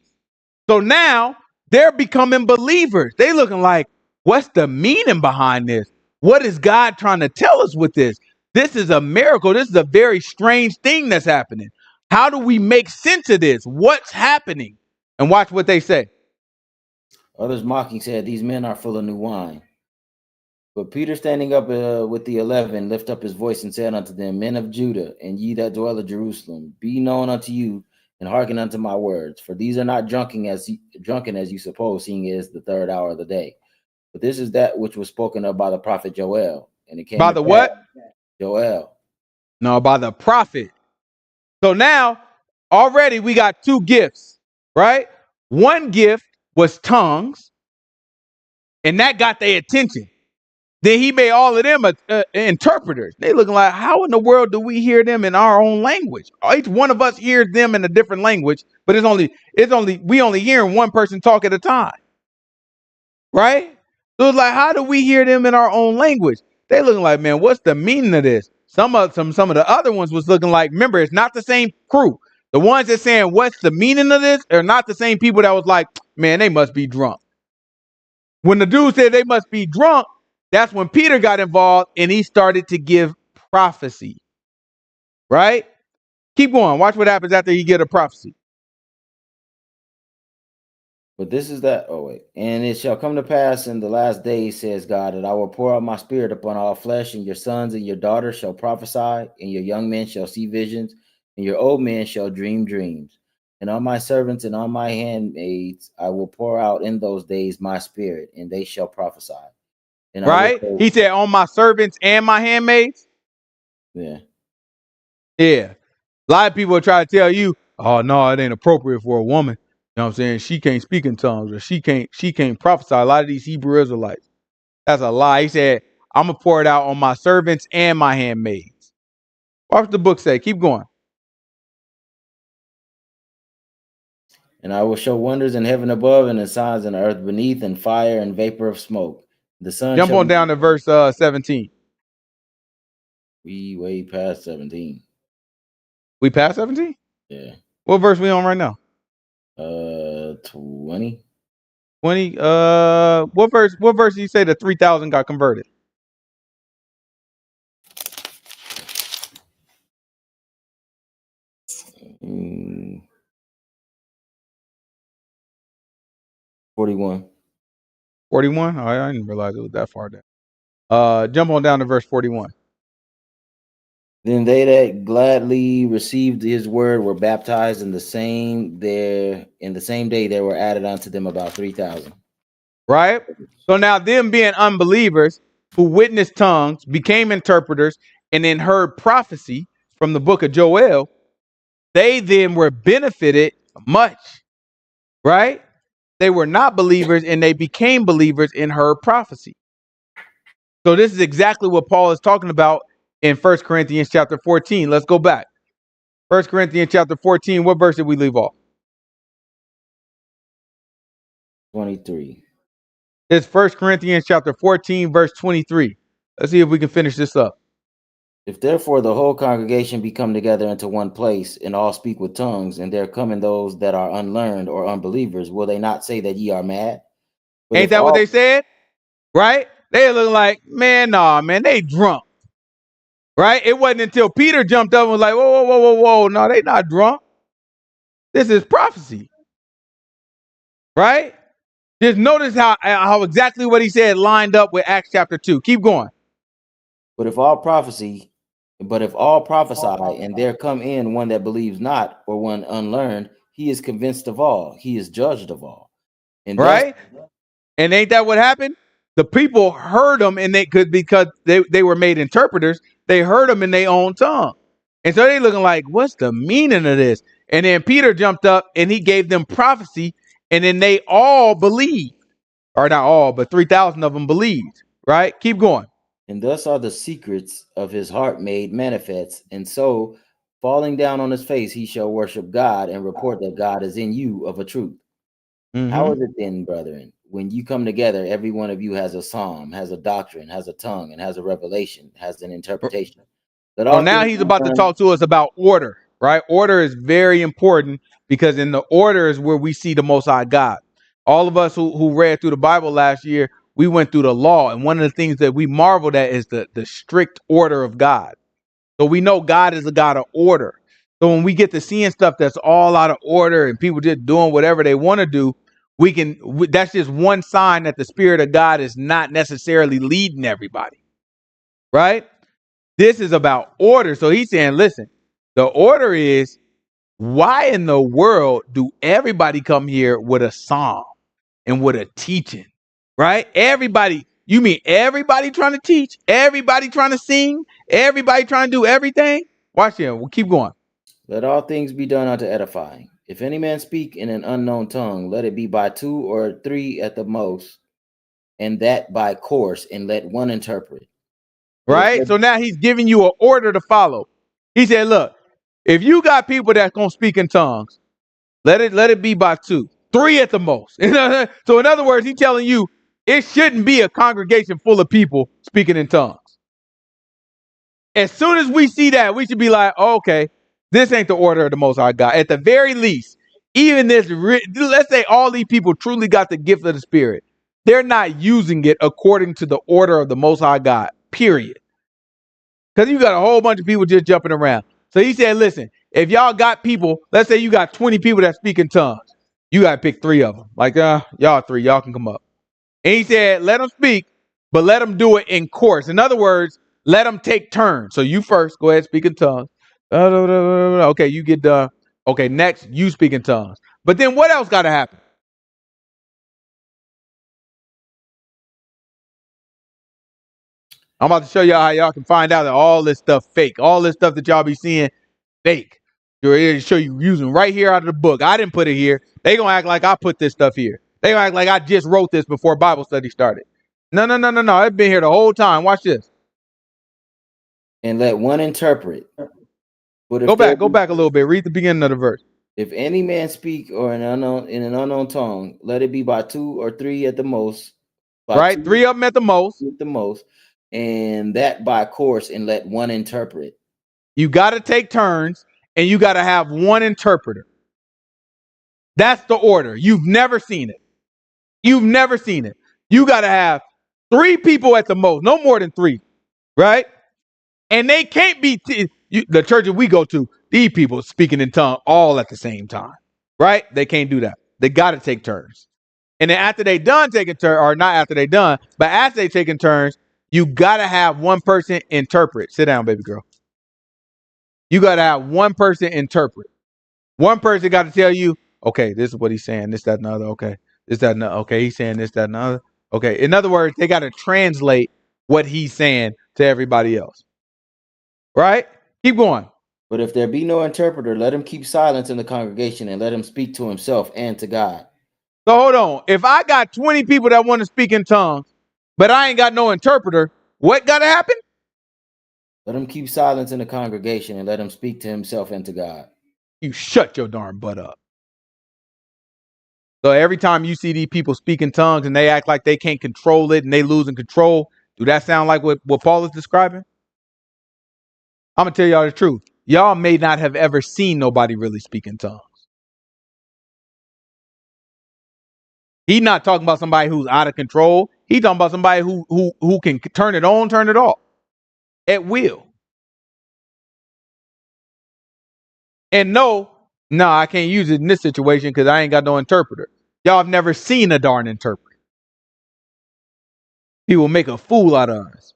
So now they're becoming believers. They looking like, what's the meaning behind this? What is God trying to tell us with this? This is a miracle. This is a very strange thing that's happening. How do we make sense of this? What's happening? And watch what they say. Others mocking said, These men are full of new wine. But Peter, standing up with the 11, lift up his voice and said unto them, Men of Judah, and ye that dwell at Jerusalem, be known unto you, and hearken unto my words. For these are not drunken as you suppose, seeing it is the third hour of the day. But this is that which was spoken of by the prophet Joel. And it came By to the pass, what? Joel. No, by the prophet. So now already we got two gifts, right? One gift was tongues, and that got their attention. Then he made all of them interpreters. They looking like, how in the world do we hear them in our own language? Each one of us hears them in a different language, but we only hearing one person talk at a time, right? So it's like, how do we hear them in our own language? They looking like, man, what's the meaning of this? Some of the other ones was looking like, remember, it's not the same crew. The ones that saying, what's the meaning of this, are not the same people that was like, man, they must be drunk. When the dude said they must be drunk, that's when Peter got involved and he started to give prophecy. Right? Keep going. Watch what happens after you get a prophecy. But this is that. Oh, wait. And it shall come to pass in the last days, says God, that I will pour out my spirit upon all flesh, and your sons and your daughters shall prophesy, and your young men shall see visions, and your old men shall dream dreams. And on my servants and on my handmaids I will pour out in those days my spirit, and they shall prophesy. And I will Right? He said, on my servants and my handmaids. yeah. Yeah. A lot of people try to tell you, oh no, it ain't appropriate for a woman. You know what I'm saying? She can't speak in tongues or she can't prophesy. A lot of these Hebrew Israelites. That's a lie. He said, I'm gonna pour it out on my servants and my handmaids. Watch the book say. Keep going. And I will show wonders in heaven above, and the signs in the earth beneath, and fire and vapor of smoke. The sun Jump shall on be down to verse 17. we way past 17. We passed 17? Yeah. What verse we on right now? 20. 20. What verse do you say the 3,000 got converted? Mm, 41. 41? Oh, I didn't realize it was that far down. Jump on down to verse 41. Then they that gladly received his word were baptized in the same day there were added unto them about 3,000. Right? So now them being unbelievers who witnessed tongues, became interpreters, and then heard prophecy from the book of Joel, they then were benefited much. Right? They were not believers and they became believers and heard prophecy. So this is exactly what Paul is talking about in 1 Corinthians chapter 14. Let's go back. 1 Corinthians chapter 14, what verse did we leave off? 23. It's 1 Corinthians chapter 14, verse 23. Let's see if we can finish this up. If therefore the whole congregation be come together into one place, and all speak with tongues, and there come in those that are unlearned or unbelievers, will they not say that ye are mad? But Ain't if that what all they said? Right? They look like, man, nah, man, they drunk. Right? It wasn't until Peter jumped up and was like, whoa, whoa, whoa, whoa, whoa. No, they not drunk. This is prophecy. Right? Just notice how exactly what he said lined up with Acts chapter 2. Keep going. But if all prophesy, and there come in one that believes not, or one unlearned, he is convinced of all, he is judged of all. And thus, Right? And ain't that what happened? The people heard them, and they could, because they were made interpreters, they heard them in their own tongue. And so they looking like, what's the meaning of this? And then Peter jumped up and he gave them prophecy, and then they all believed. Or not all, but 3,000 of them believed. Right? Keep going. and thus are the secrets of his heart made manifest. And so, falling down on his face, he shall worship God and report that God is in you of a truth. How is it then, brethren, when you come together, every one of you has a psalm, has a doctrine, has a tongue, and has a revelation, has an interpretation? Let So all now things he's be about to done. talk to us about order, right? Order is very important, because in the order is where we see the Most High God. All of us who read through the Bible last year, we went through the law. And one of the things that we marveled at is the strict order of God. So we know God is a God of order. So when we get to seeing stuff that's all out of order and people just doing whatever they want to do, that's just one sign that the Spirit of God is not necessarily leading everybody, right? This is about order. So he's saying, listen, the order is, why in the world do everybody come here with a psalm and with a teaching, right? Everybody, you mean everybody trying to teach, everybody trying to sing, everybody trying to do everything? Watch here. We'll keep going. Let all things be done unto edifying. If any man speak in an unknown tongue, let it be by 2 or 3 at the most, and that by course, and let one interpret. But if Right? So now he's giving you an order to follow. He said, look, if you got people that's going to speak in tongues, let it be by 2, 3 at the most. So in other words, he's telling you it shouldn't be a congregation full of people speaking in tongues. As soon as we see that, we should be like, oh, okay, this ain't the order of the Most High God. At the very least, even this, let's say all these people truly got the gift of the Spirit. They're not using it according to the order of the Most High God, period. Because you got a whole bunch of people just jumping around. So he said, listen, if y'all got people, let's say you got 20 people that speak in tongues, you got to pick 3 of them. Like, y'all 3, y'all can come up. And he said, let them speak, but let them do it in course. In other words, let them take turns. So you first, go ahead, speak in tongues. Okay, you get done. Okay, next, you speak in tongues. But then what else got to happen? I'm about to show y'all how y'all can find out that all this stuff fake. All this stuff that y'all be seeing, fake. To show you using right here out of the book. I didn't put it here. They gonna act like I put this stuff here. They gonna act like I just wrote this before Bible study started. No. It's been here the whole time. Watch this. and let one interpret. But if Go back a little bit. Read the beginning of the verse. if any man speak or in an unknown tongue, let it be by 2 or 3 at the most. By Right? 2 3 of them at the most. at the most, and that by course, and let one interpret. You got to take turns, and you got to have one interpreter. That's the order. You've never seen it. You've never seen it. You got to have 3 people at the most, no more than 3, right? And they can't be the churches we go to. These people speaking in tongue all at the same time, right? They can't do that. They got to take turns. And then after they done taking turns, or not after they done, but after they taking turns, you got to have one person interpret. Sit down, baby girl. You got to have one person interpret. One person got to tell you, okay, this is what he's saying, this, that, and the other. Okay, this, that, and the, okay, he's saying this, that, and the other. Okay, in other words, they got to translate what he's saying to everybody else. Right? Keep going. But if there be no interpreter, let him keep silence in the congregation, and let him speak to himself and to God. So hold on. If I got 20 people that want to speak in tongues, but I ain't got no interpreter, what got to happen? Let him keep silence in the congregation, and let him speak to himself and to God. You shut your darn butt up. So every time you see these people speak in tongues and they act like they can't control it and they losing control, do that sound like what Paul is describing? I'm gonna tell y'all the truth. Y'all may not have ever seen nobody really speak in tongues. He's not talking about somebody who's out of control. He's talking about somebody who can turn it on, turn it off at will. And no, I can't use it in this situation because I ain't got no interpreter. Y'all have never seen a darn interpreter. He will make a fool out of us.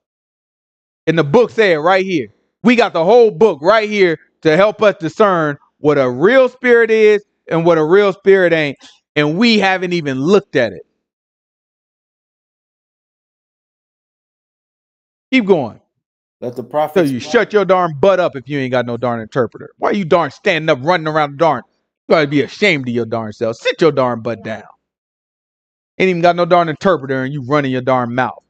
And the book said right here. We got the whole book right here to help us discern what a real spirit is and what a real spirit ain't. And we haven't even looked at it. Keep going. Let the So prophets you shut your darn butt up if you ain't got no darn interpreter. Why you darn standing up, running around the darn? You gotta be ashamed of your darn self. Sit your darn butt down. Ain't even got no darn interpreter and you running your darn mouth.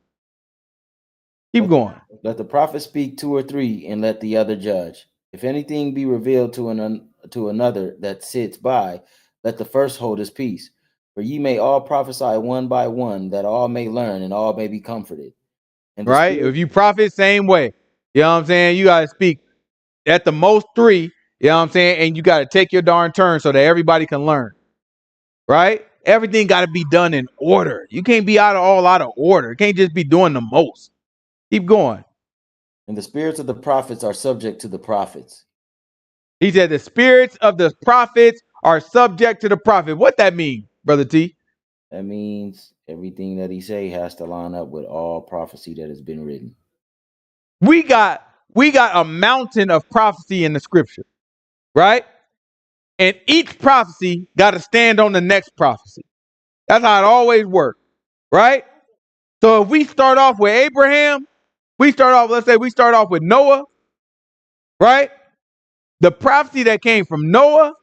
Keep going. Let the prophet speak 2 or 3, and let the other judge. If anything be revealed to another that sits by, let the first hold his peace. For ye may all prophesy one by one, that all may learn and all may be comforted. And right? If you prophet, same way. You know what I'm saying? You got to speak at the most 3, you know what I'm saying? And you got to take your darn turn so that everybody can learn, right? Everything got to be done in order. You can't be out of order. You can't just be doing the most. Keep going. And the spirits of the prophets are subject to the prophets. He said the spirits of the prophets are subject to the prophet. What that mean, Brother T? That means everything that he say has to line up with all prophecy that has been written. We got a mountain of prophecy in the scripture, right? And each prophecy got to stand on the next prophecy. That's how it always works, right? So if we start off with Abraham, let's say we start off with Noah, right? The prophecy that came from Noah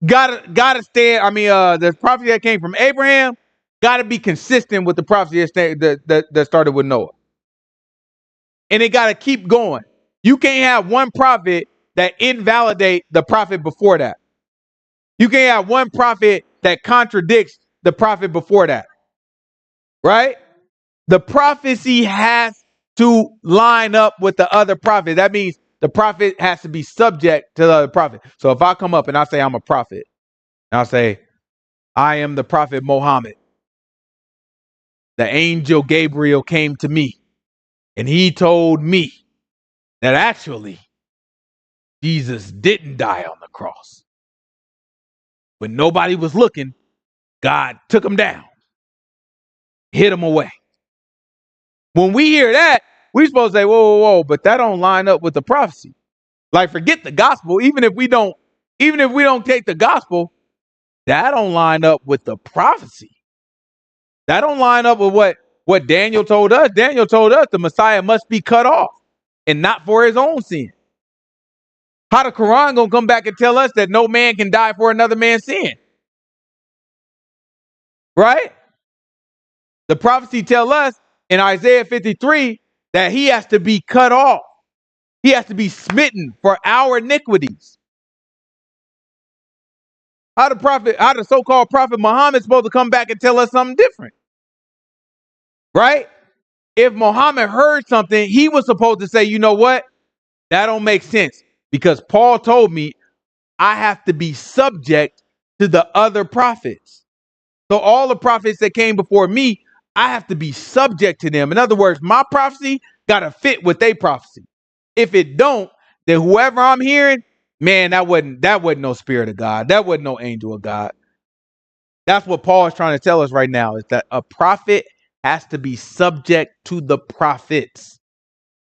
gotta stand. The prophecy that came from Abraham gotta be consistent with the prophecy that started with Noah. And it gotta keep going. You can't have one prophet that invalidate the prophet before that. You can't have one prophet that contradicts the prophet before that. Right? The prophecy has to line up with the other prophet. That means the prophet has to be subject to the other prophet. So if I come up and I say I'm a prophet, and I say, I am the prophet Muhammad, the angel Gabriel came to me and he told me that actually Jesus didn't die on the cross. When nobody was looking, God took him down, hid him away. When we hear that, we're supposed to say, whoa, but that don't line up with the prophecy. Like, forget the gospel. Even if we don't take the gospel, that don't line up with the prophecy. That don't line up with what Daniel told us. Daniel told us the Messiah must be cut off and not for his own sin. How the Quran gonna come back and tell us that no man can die for another man's sin? Right? The prophecy tell us in Isaiah 53 that he has to be cut off. He has to be smitten for our iniquities. How the so-called prophet Muhammad supposed to come back and tell us something different? Right? If Muhammad heard something, he was supposed to say, you know what? That don't make sense because Paul told me I have to be subject to the other prophets. So all the prophets that came before me, I have to be subject to them. In other words, my prophecy got to fit with their prophecy. If it don't, then whoever I'm hearing, man, that wasn't no spirit of God. That wasn't no angel of God. That's what Paul is trying to tell us right now, is that a prophet has to be subject to the prophets,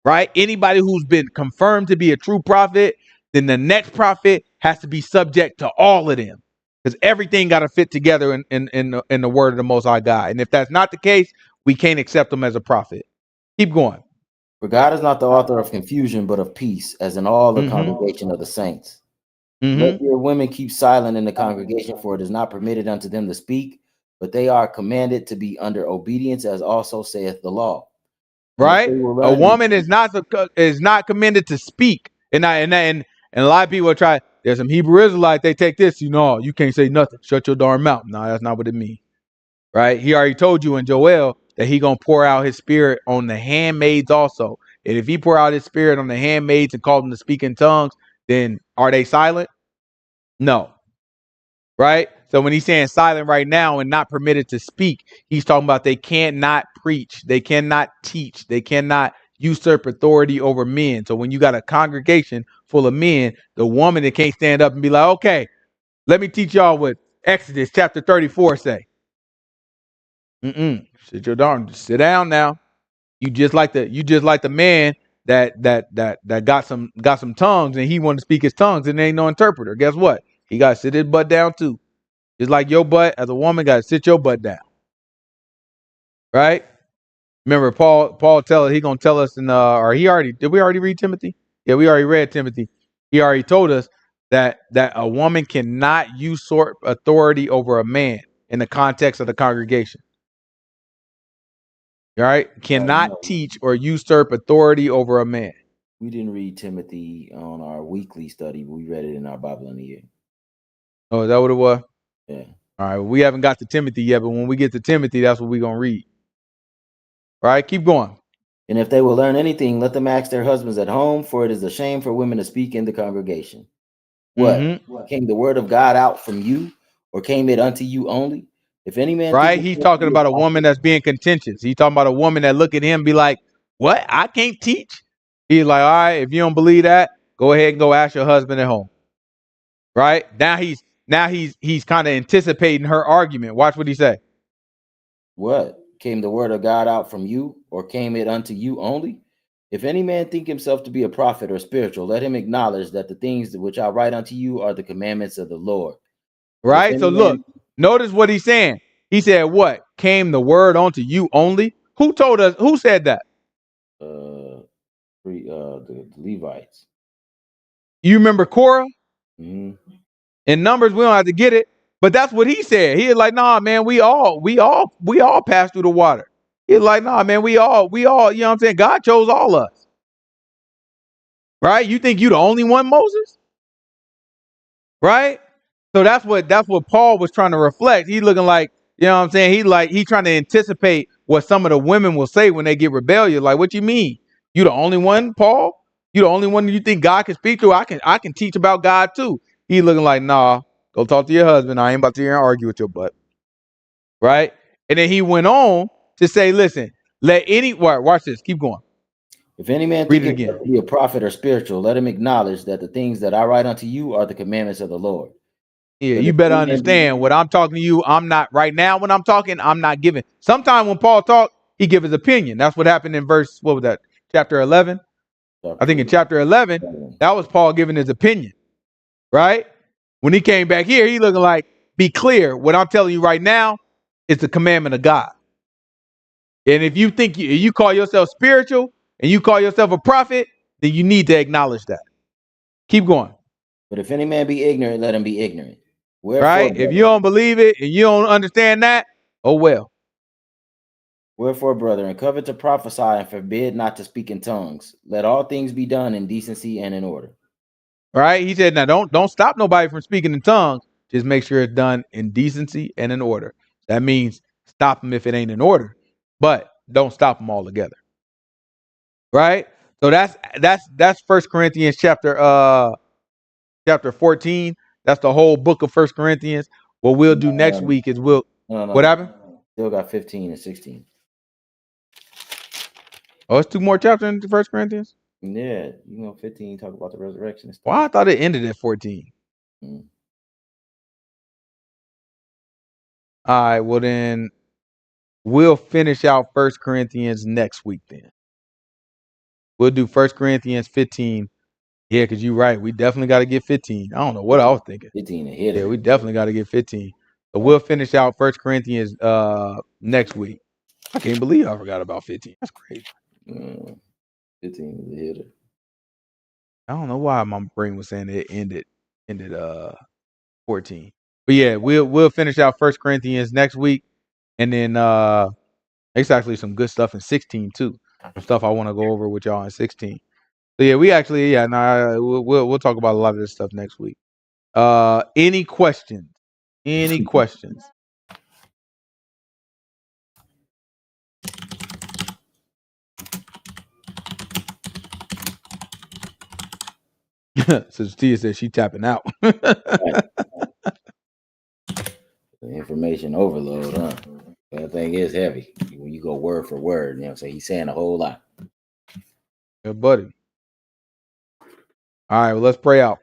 right? Anybody who's been confirmed to be a true prophet, then the next prophet has to be subject to all of them, because everything got to fit together in the word of the Most High God. And if that's not the case, we can't accept them as a prophet. Keep going. For God is not the author of confusion, but of peace, as in all the congregation of the saints. Let your women keep silent in the congregation, for it is not permitted unto them to speak, but they are commanded to be under obedience, as also saith the law. Right? A woman is not commanded to speak. And a lot of people try. There's some Hebrew Israelites, they take this, you can't say nothing. Shut your darn mouth. No, that's not what it means. Right? He already told you in Joel that he gonna pour out his spirit on the handmaids also. And if he pour out his spirit on the handmaids and called them to speak in tongues, then are they silent? No. Right? So when he's saying silent right now and not permitted to speak, he's talking about they cannot preach, they cannot teach, they cannot usurp authority over men. So when you got a congregation full of men, the woman that can't stand up and be like, okay, let me teach y'all what Exodus chapter 34 say. Sit your darn, sit down now. You just like the man that got some tongues and he wanted to speak his tongues and there ain't no interpreter. Guess what? He got to sit his butt down too. Just like your butt as a woman got to sit your butt down. Right? Remember Paul he gonna tell us in did we already read Timothy? Yeah, we already read Timothy. He already told us that a woman cannot usurp authority over a man in the context of the congregation. All right? Cannot No. teach or usurp authority over a man. We didn't read Timothy on our weekly study, but we read it in our Bible in the year. Oh, is that what it was? Yeah. All right. We haven't got to Timothy yet, but when we get to Timothy, that's what we're going to read. All right. Keep going. And if they will learn anything, let them ask their husbands at home, for it is a shame for women to speak in the congregation. What? Came the word of God out from you, or came it unto you only? If any man right, he's talking about a woman that's being contentious. He's talking about a woman that look at him and be like, what? I can't teach? He's like, all right, if you don't believe that, go ahead and go ask your husband at home. Right? Now he's kind of anticipating her argument. Watch what he say. What? Came the word of God out from you, or came it unto you only? If any man think himself to be a prophet or spiritual, let him acknowledge that the things which I write unto you are the commandments of the Lord. Right? So look, notice what he's saying. He said, what? Came the word onto you only? Who told us? Who said that? The Levites. You remember Korah? Mm-hmm. In Numbers, we don't have to get it, but that's what he said. He was like, nah, man, we all pass through the water. He's like, nah, man, we all, you know what I'm saying? God chose all us. Right? You think you the only one, Moses? Right? So that's what Paul was trying to reflect. He looking like, you know what I'm saying? He trying to anticipate what some of the women will say when they get rebellious. Like, what you mean? You the only one, Paul? You the only one you think God can speak to? I can teach about God too. He looking like, nah, go talk to your husband. I ain't about to hear and argue with your butt. Right? And then he went on to say, listen, watch this, keep going. If any man think himself to be a prophet or spiritual, let him acknowledge that the things that I write unto you are the commandments of the Lord. Yeah, you better understand what I'm talking to you. I'm not right now when I'm talking, I'm not giving. Sometimes when Paul talked, he give his opinion. That's what happened in what was that? Chapter 11? I think in chapter 11, that was Paul giving his opinion, right? When he came back here, he looking like, be clear. What I'm telling you right now is the commandment of God. And if you think you call yourself spiritual and you call yourself a prophet, then you need to acknowledge that. Keep going. But if any man be ignorant, let him be ignorant. Wherefore, right? If you don't believe it and you don't understand that, oh well. Wherefore, brethren, covet to prophesy and forbid not to speak in tongues. Let all things be done in decency and in order. Right? He said, now don't stop nobody from speaking in tongues. Just make sure it's done in decency and in order. That means stop them if it ain't in order, but don't stop them altogether. Right? So that's 1 Corinthians chapter 14. That's the whole book of 1 Corinthians. What we'll do next week is what happened? Still got 15 and 16. Oh, it's 2 more chapters in 1 Corinthians? Yeah, 15 talk about the resurrection and stuff. Well, I thought it ended at 14. All right, well then we'll finish out 1 Corinthians next week then. We'll do 1 Corinthians 15. Yeah, because you're right. We definitely got to get 15. I don't know what I was thinking. 15 a hitter. Yeah, we definitely got to get 15. So we'll finish out 1 Corinthians next week. I can't believe I forgot about 15. That's crazy. 15 is a hitter. I don't know why my brain was saying it ended 14. But yeah, we'll finish out 1 Corinthians next week. And then it's actually some good stuff in 16 too. Some stuff I want to go over with y'all in 16. So yeah, we'll talk about a lot of this stuff next week. Any questions? Any questions? Sister Tia said she tapping out. Right. The information overload, huh? That thing is heavy when you go word for word. You know what I'm saying? He's saying a whole lot. Yeah, buddy. All right, well, let's pray out.